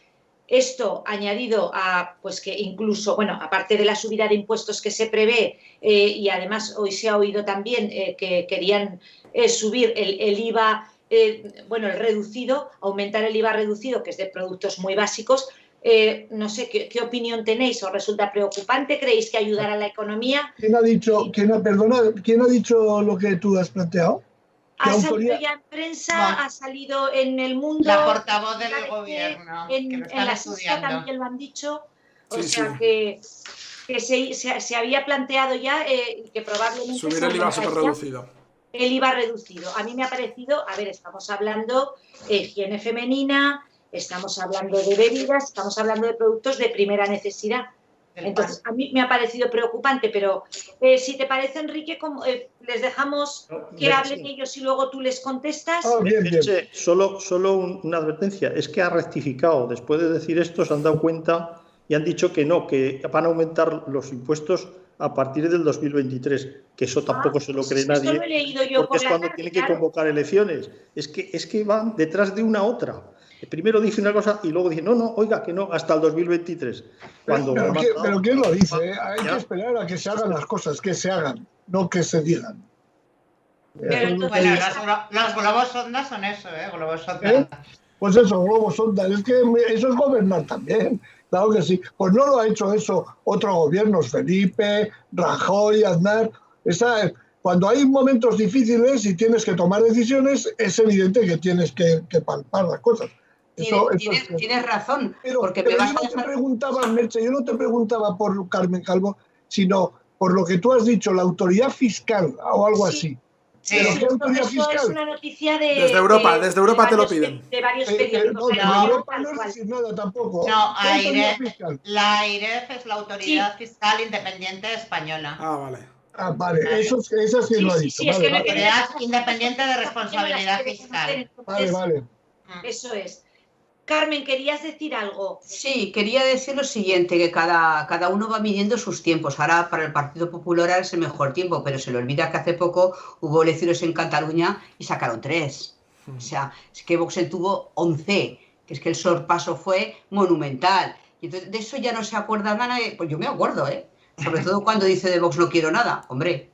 Esto añadido a pues que incluso, aparte de la subida de impuestos que se prevé, y además hoy se ha oído también que querían subir el IVA, el reducido, aumentar el IVA reducido, que es de productos muy básicos. No sé, ¿qué opinión tenéis? ¿Os resulta preocupante? ¿Creéis que ayudará a la economía? ¿Quién ha dicho lo que tú has planteado? Ha salido ya en prensa, ha salido en El Mundo. La portavoz del gobierno. En la SISA también lo han dicho. Que se había planteado ya que probablemente... subir el IVA súper reducido. El IVA reducido. A mí me ha parecido, estamos hablando de higiene femenina, estamos hablando de bebidas, estamos hablando de productos de primera necesidad. Entonces, a mí me ha parecido preocupante, pero si te parece, Enrique, les dejamos que hablen ellos y luego tú les contestas. Bien. Solo una advertencia, es que ha rectificado. Después de decir esto, se han dado cuenta y han dicho que no, que van a aumentar los impuestos a partir del 2023, que eso tampoco se lo cree nadie, lo he leído yo porque es cuando tienen que convocar elecciones. Es que van detrás de una otra. Primero dice una cosa y luego dice, no, oiga, que no, hasta el 2023. Pero ¿quién lo dice? Hay que esperar a que se hagan las cosas, que se hagan, no que se digan. Bueno, los globos sonda son eso, globos sonda. Pues eso, globos sonda, es que eso es gobernar también, claro que sí. Pues no lo ha hecho eso otros gobiernos, Felipe, Rajoy, Aznar. Cuando hay momentos difíciles y tienes que tomar decisiones, es evidente que tienes que palpar las cosas. Tienes razón. Pero yo no te preguntaba por Carmen Calvo, sino por lo que tú has dicho, la autoridad fiscal o algo así. Sí, eso es una noticia desde Europa te lo piden. De varios periódicos. De Europa no es decir nada tampoco. No, la AIREF es la autoridad fiscal independiente española. Vale. Eso sí lo ha dicho. Sí, es que autoridad independiente de responsabilidad fiscal. Vale. Eso es. Carmen, ¿querías decir algo? Sí, quería decir lo siguiente, que cada uno va midiendo sus tiempos. Ahora para el Partido Popular es el mejor tiempo, pero se le olvida que hace poco hubo elecciones en Cataluña y sacaron 3. O sea, es que Vox tuvo 11, que es que el sorpaso fue monumental. Y entonces de eso ya no se acuerda nadie. Pues yo me acuerdo, sobre todo cuando dice de Vox no quiero nada. Hombre,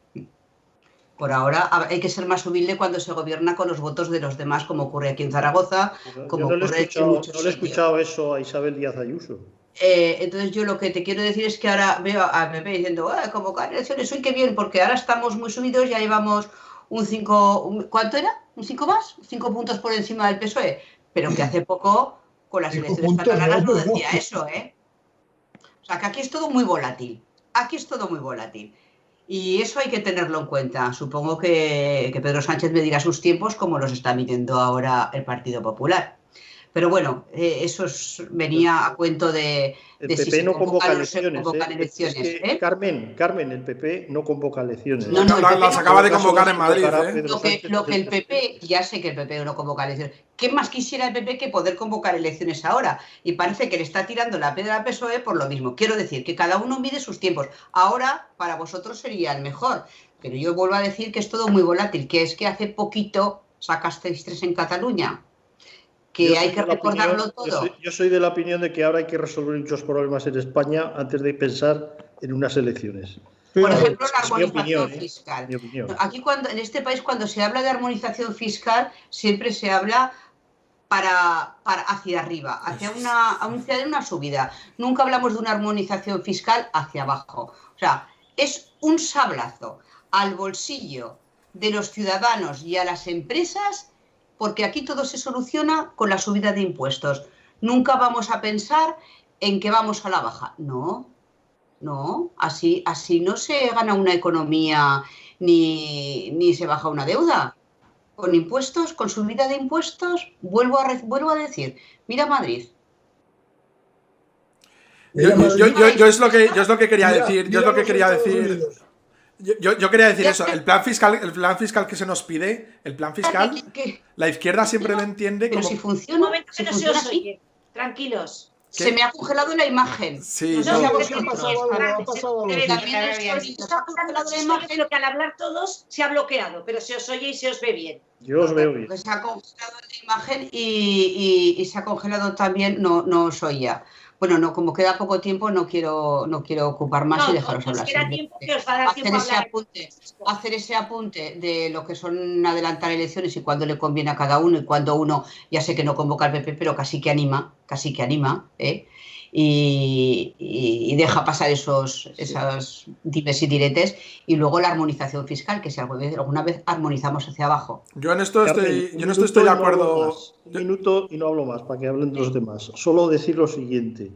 por ahora hay que ser más humilde cuando se gobierna con los votos de los demás, como ocurre aquí en Zaragoza, como ocurre en muchos sitios. No le he escuchado eso a Isabel Díaz Ayuso. Entonces yo lo que te quiero decir es que ahora veo a PP diciendo, convocar elecciones, uy, qué bien, porque ahora estamos muy subidos, ya llevamos un 5, ¿cuánto era? ¿Un 5 más? 5 puntos por encima del PSOE, pero que hace poco con las elecciones catalanas no decía eso, O sea, que aquí es todo muy volátil, Y eso hay que tenerlo en cuenta. Supongo que Pedro Sánchez medirá sus tiempos como los está midiendo ahora el Partido Popular. Pero bueno, eso venía a cuento de si se convocan elecciones. Carmen, el PP no convoca elecciones. No, las acaba de convocar en Madrid. Lo que el PP, ya sé que el PP no convoca elecciones. ¿Qué más quisiera el PP que poder convocar elecciones ahora? Y parece que le está tirando la piedra al PSOE por lo mismo. Quiero decir que cada uno mide sus tiempos. Ahora, para vosotros sería el mejor. Pero yo vuelvo a decir que es todo muy volátil, que es que hace poquito sacasteis 3 en Cataluña. Que hay que recordarlo todo. Yo soy de la opinión de que ahora hay que resolver muchos problemas en España antes de pensar en unas elecciones. Por ejemplo, la armonización fiscal. Aquí en este país, cuando se habla de armonización fiscal, siempre se habla para hacia arriba, hacia una subida. Nunca hablamos de una armonización fiscal hacia abajo. O sea, es un sablazo al bolsillo de los ciudadanos y a las empresas, porque aquí todo se soluciona con la subida de impuestos. Nunca vamos a pensar en que vamos a la baja. No, así no se gana una economía ni se baja una deuda. Con impuestos, con subida de impuestos, vuelvo a decir, mira Madrid. Yo es lo que quería decir. Yo quería decir eso, el plan fiscal que se nos pide, la izquierda siempre lo entiende como... Pero si funciona, un momento que no se os oye, tranquilos. Se me ha congelado la imagen. Sí, ha pasado algo. Pero que al hablar todos se ha bloqueado, pero se os oye y se os ve bien. Yo os veo bien. Se ha congelado la imagen y se ha congelado también, no os oía. Bueno, no, como queda poco tiempo, no quiero ocupar más y dejaros hablar. Hacer ese apunte de lo que son adelantar elecciones y cuándo le conviene a cada uno y cuando uno, ya sé que no convoca al PP, pero casi que anima, y deja pasar esas dimes y diretes, y luego la armonización fiscal, que si alguna vez armonizamos hacia abajo. Yo en esto estoy de acuerdo. Un minuto y no hablo más, para que hablen los demás. Solo decir lo siguiente.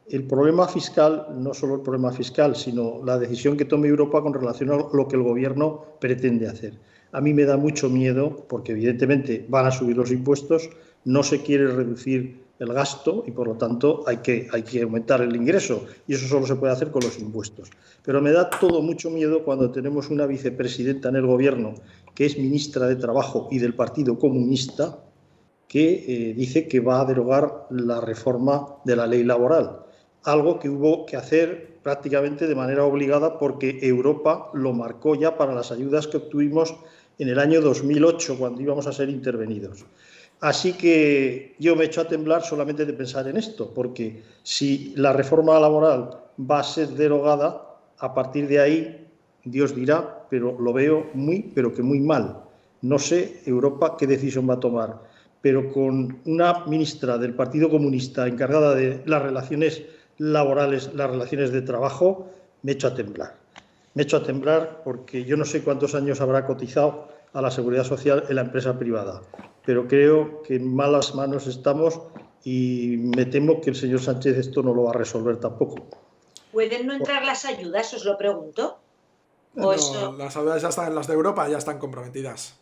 El problema fiscal, no solo el problema fiscal, sino la decisión que tome Europa con relación a lo que el gobierno pretende hacer. A mí me da mucho miedo, porque evidentemente van a subir los impuestos, no se quiere reducir el gasto y por lo tanto hay que aumentar el ingreso, y eso solo se puede hacer con los impuestos. Pero me da todo mucho miedo cuando tenemos una vicepresidenta en el gobierno que es ministra de Trabajo y del Partido Comunista, que dice que va a derogar la reforma de la ley laboral. algo que hubo que hacer prácticamente de manera obligada porque Europa lo marcó ya para las ayudas que obtuvimos en el año 2008, cuando íbamos a ser intervenidos. Así que yo me echo a temblar solamente de pensar en esto, porque si la reforma laboral va a ser derogada, a partir de ahí, Dios dirá, pero lo veo pero que muy mal. No sé Europa qué decisión va a tomar, pero con una ministra del Partido Comunista encargada de las relaciones laborales, las relaciones de trabajo, me echo a temblar. Me echo a temblar porque yo no sé cuántos años habrá cotizado a la Seguridad Social en la empresa privada, pero creo que en malas manos estamos y me temo que el señor Sánchez esto no lo va a resolver tampoco. ¿Pueden no entrar las ayudas? Os lo pregunto. No, las ayudas ya están, las de Europa ya están comprometidas.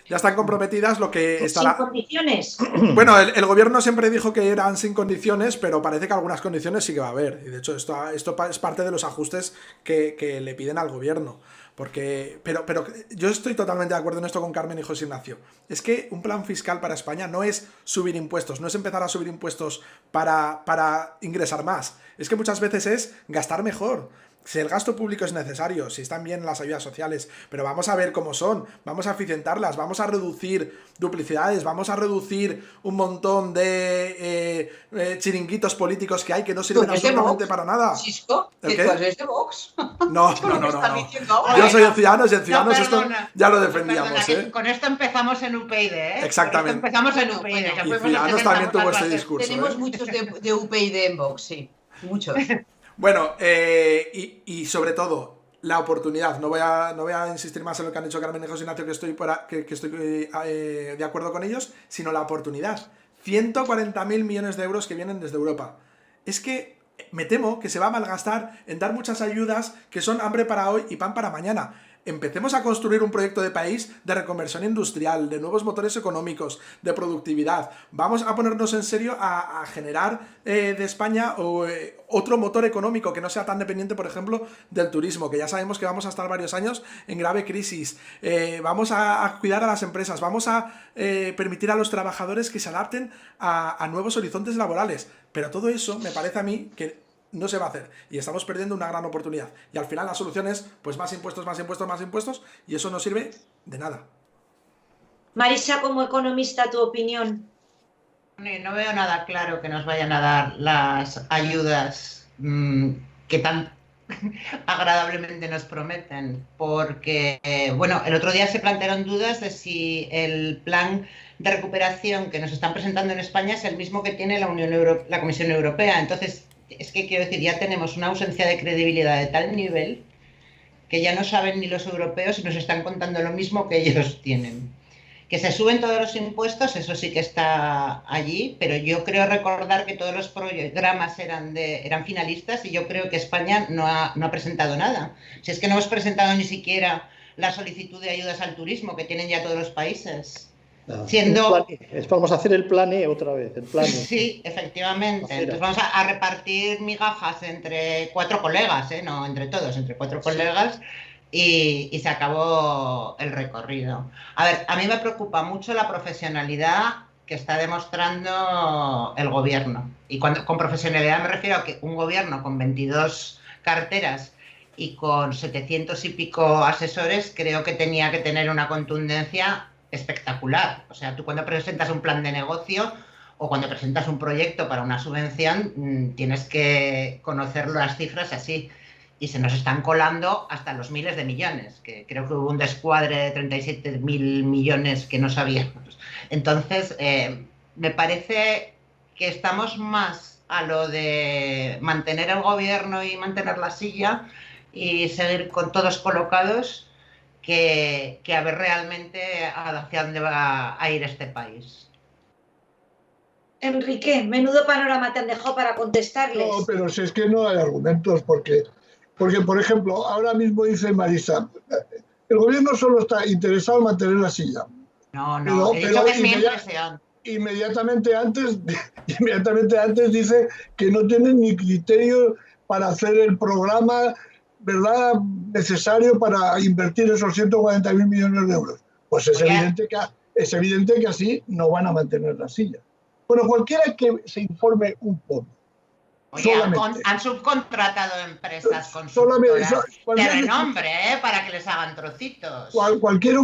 Ya están comprometidas, lo que estará... ¿Sin condiciones? Bueno, el gobierno siempre dijo que eran sin condiciones, pero parece que algunas condiciones sí que va a haber. Y de hecho esto es parte de los ajustes que le piden al gobierno. Pero yo estoy totalmente de acuerdo en esto con Carmen y José Ignacio. Es que un plan fiscal para España no es subir impuestos, no es empezar a subir impuestos para ingresar más. Es que muchas veces es gastar mejor. Si el gasto público es necesario, si están bien las ayudas sociales, pero vamos a ver cómo son, vamos a eficientarlas, vamos a reducir duplicidades, vamos a reducir un montón de chiringuitos políticos que hay que no sirven absolutamente para nada. ¿Cisco? ¿Que tú eres de Vox? No. Yo soy de Ciudadanos y en Ciudadanos esto ya lo defendíamos. Con esto empezamos en UPyD, ¿eh? Exactamente. Con esto empezamos en UPyD. Y Ciudadanos también tuvo este discurso. Tenemos muchos de UPyD en Vox, sí. Muchos. Bueno, y sobre todo, la oportunidad. No voy a insistir más en lo que han dicho Carmen y José Ignacio, que estoy de acuerdo con ellos, sino la oportunidad. 140.000 millones de euros que vienen desde Europa. Es que me temo que se va a malgastar en dar muchas ayudas que son hambre para hoy y pan para mañana. Empecemos a construir un proyecto de país de reconversión industrial, de nuevos motores económicos, de productividad. Vamos a ponernos en serio a generar de España otro motor económico que no sea tan dependiente, por ejemplo, del turismo, que ya sabemos que vamos a estar varios años en grave crisis. Vamos a cuidar a las empresas, vamos a permitir a los trabajadores que se adapten a nuevos horizontes laborales. Pero todo eso me parece a mí que no se va a hacer y estamos perdiendo una gran oportunidad y al final la solución es pues más impuestos y eso no sirve de nada. Marisa, como economista, tu opinión. No veo nada claro que nos vayan a dar las ayudas que tan agradablemente nos prometen, porque bueno, el otro día se plantearon dudas de si el plan de recuperación que nos están presentando en España es el mismo que tiene la Comisión Europea. Entonces, es que quiero decir, ya tenemos una ausencia de credibilidad de tal nivel que ya no saben ni los europeos y nos están contando lo mismo que ellos tienen. Que se suben todos los impuestos, eso sí que está allí, pero yo creo recordar que todos los programas eran finalistas y yo creo que España no ha presentado nada. Si es que no hemos presentado ni siquiera la solicitud de ayudas al turismo que tienen ya todos los países. Vamos a hacer el plan E otra vez. El plan E. Sí, efectivamente. Entonces vamos a repartir migajas entre 4 colegas, no entre todos, entre 4 colegas y se acabó el recorrido. A ver, a mí me preocupa mucho la profesionalidad que está demostrando el gobierno. Y con profesionalidad me refiero a que un gobierno con 22 carteras y con 700 y pico asesores creo que tenía que tener una contundencia espectacular. O sea, tú cuando presentas un plan de negocio o cuando presentas un proyecto para una subvención tienes que conocer las cifras así y se nos están colando hasta los miles de millones, que creo que hubo un descuadre de 37.000 millones que no sabíamos. Entonces, me parece que estamos más a lo de mantener el gobierno y mantener la silla y seguir con todos colocados que a ver realmente hacia dónde va a ir este país. Enrique, menudo panorama te han dejado para contestarles. No, pero si es que no hay argumentos, porque por ejemplo, ahora mismo dice Marisa, el gobierno solo está interesado en mantener la silla. No, he dicho que es mi impresión. Inmediatamente antes dice que no tienen ni criterio para hacer el programa, ¿verdad?, necesario para invertir esos 140.000 millones de euros. Pues es evidente que así no van a mantener la silla. Bueno, cualquiera que se informe un poco Oye, solamente. han subcontratado empresas consultoras de renombre, para que les hagan trocitos. Cualquiera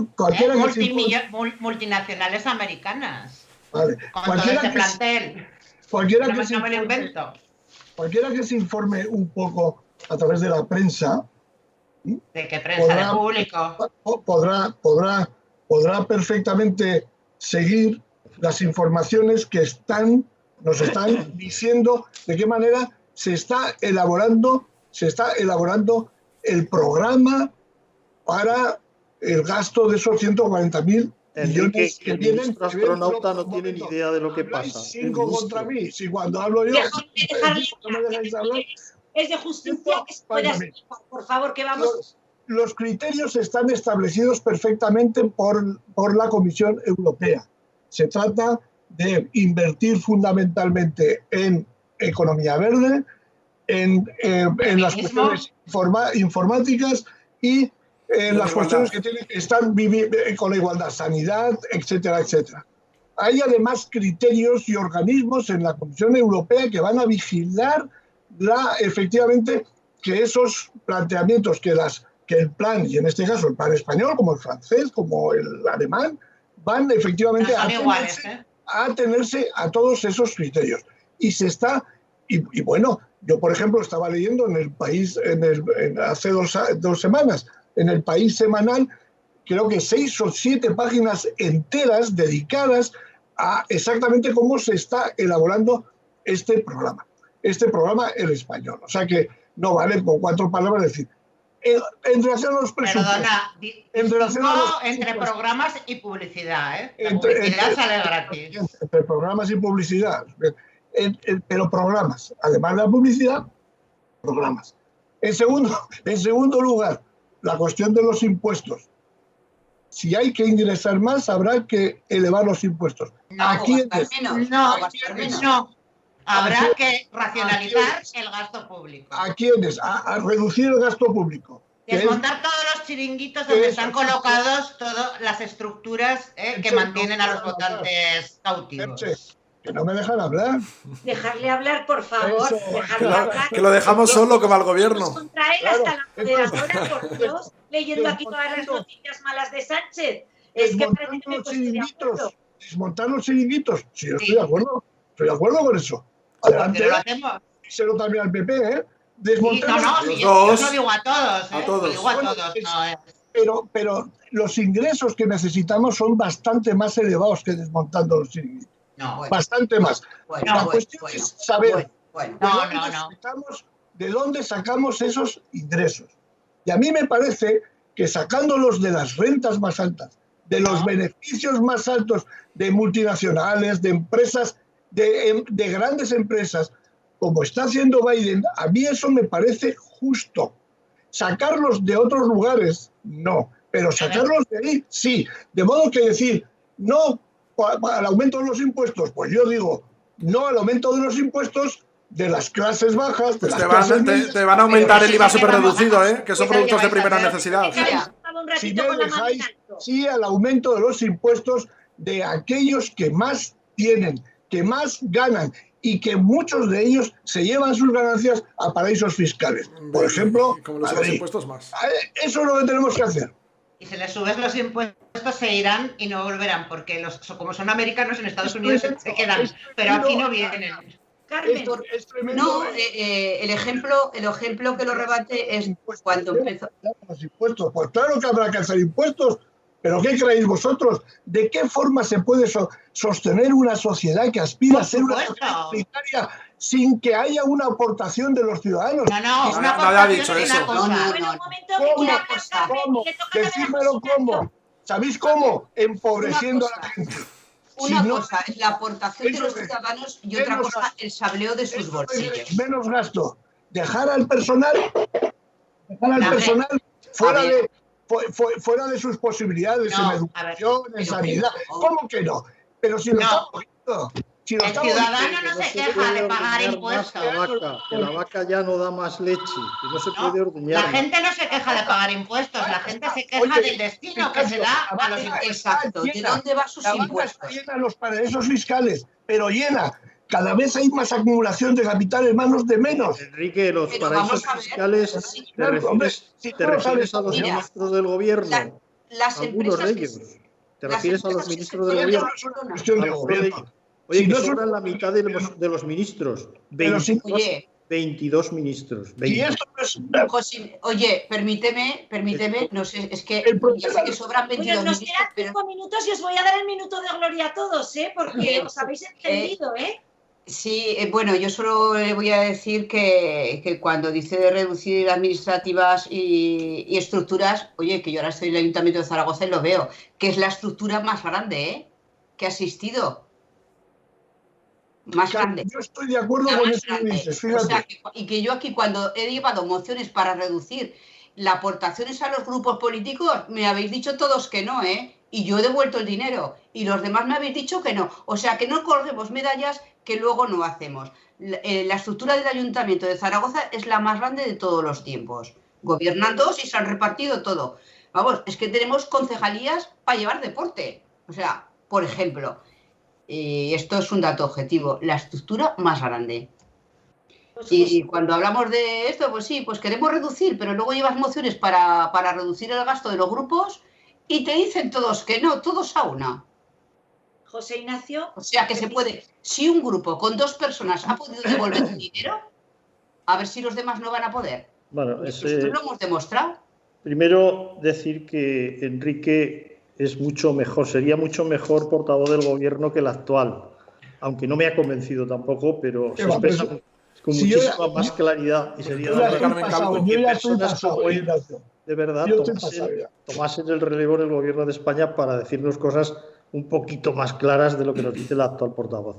Multinacionales americanas. Vale. Con todo este plantel. Cualquiera no me lo invento. Cualquiera que se informe un poco a través de la prensa. ¿De qué prensa? ¿De público? Podrá perfectamente seguir las informaciones que nos están diciendo de qué manera se está elaborando el programa para el gasto de esos 140.000 millones que vienen. El ministro astronauta no tiene ni idea de lo que pasa. 5 contra mí. Si cuando hablo yo no me dejáis hablar. Es de justicia que se pueda explicar, por favor, que vamos. Los criterios están establecidos perfectamente por la Comisión Europea. Se trata de invertir fundamentalmente en economía verde, en las cuestiones informáticas y en las cuestiones que están con la igualdad, sanidad, etcétera, etcétera. Hay además criterios y organismos en la Comisión Europea que van a vigilar efectivamente que esos planteamientos, que el plan, y en este caso el plan español, como el francés, como el alemán, van efectivamente a atenerse a todos esos criterios. Y bueno, yo por ejemplo estaba leyendo en El País, hace dos semanas, en El País semanal, creo que 6 o 7 páginas enteras dedicadas a exactamente cómo se está elaborando este programa el español. O sea que no vale con 4 palabras decir. En relación a los presupuestos. Perdona, entre programas y publicidad, La publicidad sale gratis. Entre programas y publicidad. Pero programas. Además de la publicidad, programas. En segundo lugar, la cuestión de los impuestos. Si hay que ingresar más, habrá que elevar los impuestos. No. Habrá que racionalizar el gasto público. ¿A quiénes? A reducir el gasto público. Desmontar todos los chiringuitos donde están colocados todas las estructuras que mantienen a los votantes cautivos. Que no me dejan hablar. Dejarle hablar, por favor. Que lo dejamos solo como al gobierno. Contra él hasta la moderadora, por Dios, leyendo aquí todas las noticias malas de Sánchez. Es que parece que me desmontar los chiringuitos. Sí, yo estoy de acuerdo. Estoy de acuerdo con eso. Adelante. Díselo también al PP, Desmontar yo no digo a todos. Pero los ingresos que necesitamos son bastante más elevados que desmontando los chiringuitos. Bastante más. La cuestión es saber de dónde sacamos esos ingresos. Y a mí me parece que sacándolos de las rentas más altas, de los beneficios más altos de multinacionales, de empresas, de grandes empresas, como está haciendo Biden, a mí eso me parece justo. Sacarlos de otros lugares, no. Pero sacarlos de ahí, sí. De modo que decir, no al aumento de los impuestos, pues yo digo, no al aumento de los impuestos de las clases bajas. Pues te van a aumentar el IVA súper reducido, que son productos de primera necesidad. Si me dejáis, sí al aumento de los impuestos de aquellos que más tienen, que más ganan, y que muchos de ellos se llevan sus ganancias a paraísos fiscales. Por ejemplo, como los impuestos más. Eso es lo que tenemos que hacer. Y si les subes los impuestos se irán y no volverán, porque como son americanos en Estados Unidos se quedan, pero aquí no vienen. Carmen. No, el ejemplo que lo rebate es cuando empezó. Los impuestos, pues claro que habrá que hacer impuestos. ¿Pero qué creéis vosotros? ¿De qué forma se puede sostener una sociedad que aspira a ser una sociedad igualitaria sin que haya una aportación de los ciudadanos? No, nadie ha dicho eso. ¿Cómo? Decídmelo cómo. ¿Sabéis cómo? Empobreciendo a la gente. Una cosa es la aportación de los ciudadanos y otra cosa el sableo de sus bolsillos. Menos gasto. Dejar al personal fuera de sus posibilidades en educación, en sanidad. ¿Cómo que no? Pero si lo estamos viendo. El ciudadano no se queja de pagar impuestos. Que la vaca ya no da más leche, que no se puede ordeñar. La gente no se queja de pagar impuestos, la gente se queja del destino que se da a los impuestos. Exacto, ¿de dónde van sus impuestos? Llena los paraísos fiscales, pero llena cada vez hay más acumulación de capital en manos de menos. Enrique, los Pero paraísos vamos a ver, fiscales, sí, ¿te refieres a los Mira, ministros del gobierno? las Algunos empresas de que ellos. ¿Te las refieres a los empresas que ministros se del pueden gobierno? Es una cuestión de Algunos de gobierno. ellos. Oye, Si que no son- sobran la mitad de los ministros. Pero si- 22, Oye. 22 ministros. Si 22. esto no es José, oye, permíteme, no sé, es que El problema- ya sé que sobran 22 Bueno, nos ministros, quedan pero 5 minutos y os voy a dar el minuto de gloria a todos, porque os habéis entendido, ¿eh? sí, bueno, yo solo le voy a decir que cuando dice de reducir administrativas y estructuras, oye, que yo ahora estoy en el Ayuntamiento de Zaragoza y lo veo, que es la estructura más grande, que ha existido. Más grande. Yo estoy de acuerdo La con más eso que grande. dices, O fíjate. sea, y que yo aquí cuando he llevado mociones para reducir las aportaciones a los grupos políticos, me habéis dicho todos que no, ¿eh? Y yo he devuelto el dinero. Y los demás me habéis dicho que no. O sea, que no colguemos medallas que luego no hacemos. La estructura del Ayuntamiento de Zaragoza es la más grande de todos los tiempos. Gobiernan todos y se han repartido todo. Vamos, es que tenemos concejalías para llevar deporte. O sea, por ejemplo, esto es un dato objetivo, la estructura más grande. Y cuando hablamos de esto, pues sí, pues queremos reducir, pero luego llevas mociones para reducir el gasto de los grupos y te dicen todos que no, todos a una. José Ignacio. O sea que se puede, si un grupo con 2 personas ha podido devolver el dinero, a ver si los demás no van a poder. Bueno, Nosotros lo hemos demostrado. primero decir que Enrique sería mucho mejor portavoz del gobierno que el actual, aunque no me ha convencido tampoco, pero se expresa con muchísima más claridad y sería Yo ya estoy pasado, Ignacio. de verdad Yo estoy pasado ya. tomasen el relevo en el gobierno de España para decirnos cosas un poquito más claras de lo que nos dice el actual portavoz.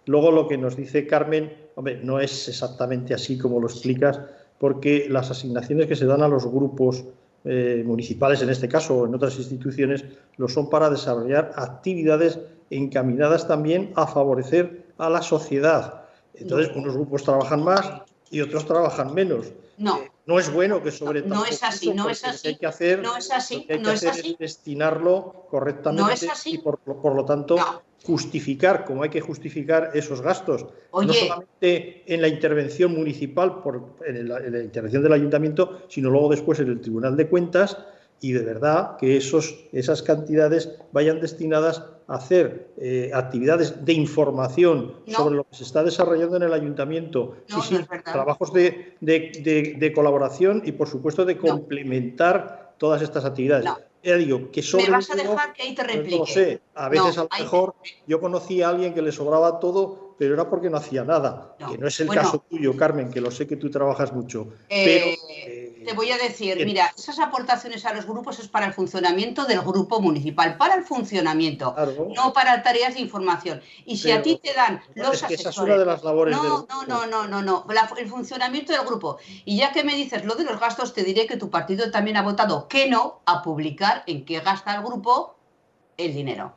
Luego lo que nos dice Carmen, hombre, no es exactamente así como lo explicas, porque las asignaciones que se dan a los grupos municipales, en este caso, o en otras instituciones, lo son para desarrollar actividades encaminadas también a favorecer a la sociedad. Entonces, unos grupos trabajan más y otros trabajan menos. No. No es bueno que sobre todo. No es así, no es así. Lo que hay que hacer, no es así, lo que hay no que es hacer así. es destinarlo correctamente No es así. y por lo tanto No. justificar, como hay que justificar esos gastos. Oye. No solamente en la intervención municipal, en la intervención del ayuntamiento, sino luego después en el Tribunal de Cuentas, y de verdad que esas cantidades vayan destinadas a hacer actividades de información sobre lo que se está desarrollando en el ayuntamiento. No, sí, no es verdad. trabajos de colaboración y, por supuesto, de complementar todas estas actividades. No. Ya digo, que sobre Me vas a todo, dejar que ahí te pues replique. no lo sé, a veces a lo ahí mejor yo conocí a alguien que le sobraba todo, pero era porque no hacía nada, que no es el caso tuyo, Carmen, que lo sé que tú trabajas mucho. Pero te voy a decir, mira, esas aportaciones a los grupos es para el funcionamiento del grupo municipal, para el funcionamiento, no para tareas de información. Y si a ti te dan los es que asesores... esa es una de las labores No, el funcionamiento del grupo. Y ya que me dices lo de los gastos, te diré que tu partido también ha votado que no a publicar en qué gasta el grupo el dinero.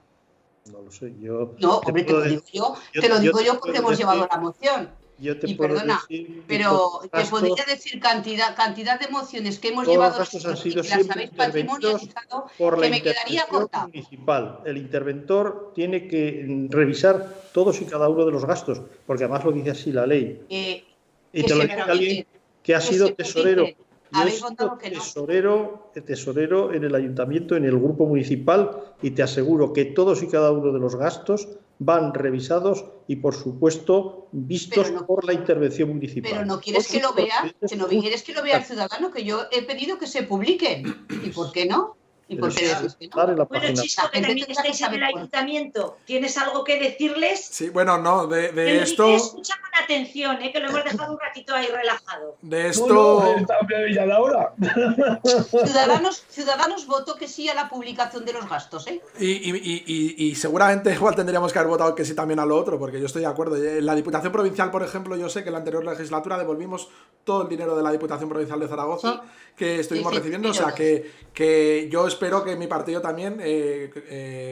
No lo sé, yo... No, hombre, te lo digo yo porque hemos llevado la moción. Y perdona, pero te podría decir cantidad de mociones que hemos llevado los gastos han sido y las habéis patrimonializado, que me quedaría corta. Municipal. El interventor tiene que revisar todos y cada uno de los gastos, porque además lo dice así la ley. Y te lo dice alguien que ha sido tesorero. Yo he sido tesorero en el ayuntamiento, en el grupo municipal, y te aseguro que todos y cada uno de los gastos van revisados y, por supuesto, vistos por la intervención municipal. Pero no quieres que lo vea, quieres que lo vea el ciudadano, que yo he pedido que se publiquen. ¿Y por qué no? ¿Y por qué decís que no? Bueno, Chisco, que también estáis en el ayuntamiento. ¿Tienes algo que decirles? Sí, bueno, no, de Enrique, esto... escucha con atención, que lo hemos dejado un ratito ahí relajado. De esto... Ciudadanos votó que sí a la publicación de los gastos, ¿eh? Y seguramente igual tendríamos que haber votado que sí también a lo otro, porque yo estoy de acuerdo. En la Diputación Provincial, por ejemplo, yo sé que en la anterior legislatura devolvimos todo el dinero de la Diputación Provincial de Zaragoza que estuvimos recibiendo, o sea que yo espero que mi partido también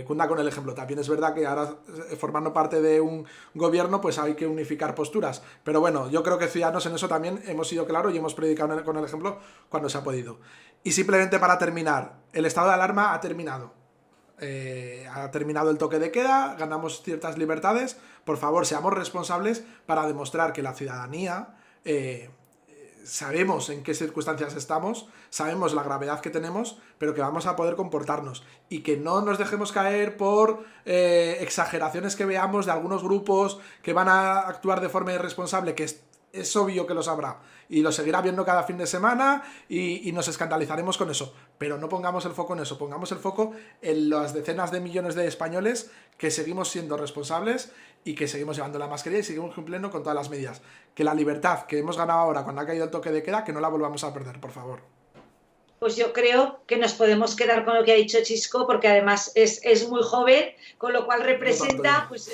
cunda con el ejemplo. También es verdad que ahora, formando parte de un gobierno, pues hay que unificar posturas, pero bueno, yo creo que Ciudadanos en eso también hemos sido claros y hemos predicado con el ejemplo cuando se ha podido. Y simplemente para terminar, el estado de alarma ha terminado. ha terminado el toque de queda, ganamos ciertas libertades, por favor, seamos responsables para demostrar que la ciudadanía sabemos en qué circunstancias estamos, sabemos la gravedad que tenemos, pero que vamos a poder comportarnos y que no nos dejemos caer por exageraciones que veamos de algunos grupos que van a actuar de forma irresponsable, que es obvio que los habrá y lo seguirá viendo cada fin de semana y nos escandalizaremos con eso, pero no pongamos el foco en eso, pongamos el foco en las decenas de millones de españoles que seguimos siendo responsables y que seguimos llevando la mascarilla y seguimos cumpliendo con todas las medidas. Que la libertad que hemos ganado ahora cuando ha caído el toque de queda, que no la volvamos a perder, por favor. Pues yo creo que nos podemos quedar con lo que ha dicho Chisco, porque además es muy joven, con lo cual representa pues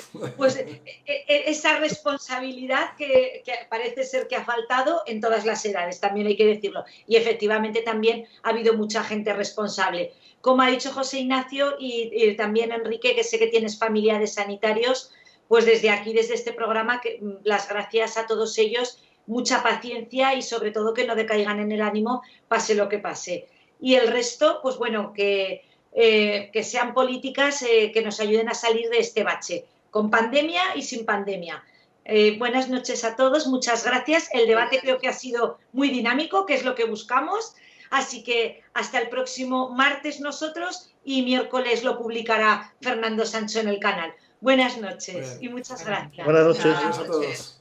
esa responsabilidad que parece ser que ha faltado en todas las edades, también hay que decirlo. Y efectivamente también ha habido mucha gente responsable. Como ha dicho José Ignacio y también Enrique, que sé que tienes familiares sanitarios, pues desde aquí, desde este programa, las gracias a todos ellos, mucha paciencia y sobre todo que no decaigan en el ánimo, pase lo que pase. Y el resto, pues bueno, que sean políticas que nos ayuden a salir de este bache, con pandemia y sin pandemia. Buenas noches a todos, muchas gracias. El debate creo que ha sido muy dinámico, que es lo que buscamos. Así que hasta el próximo martes nosotros y miércoles lo publicará Fernando Sancho en el canal. Buenas noches y muchas gracias. Buenas noches. Gracias a todos.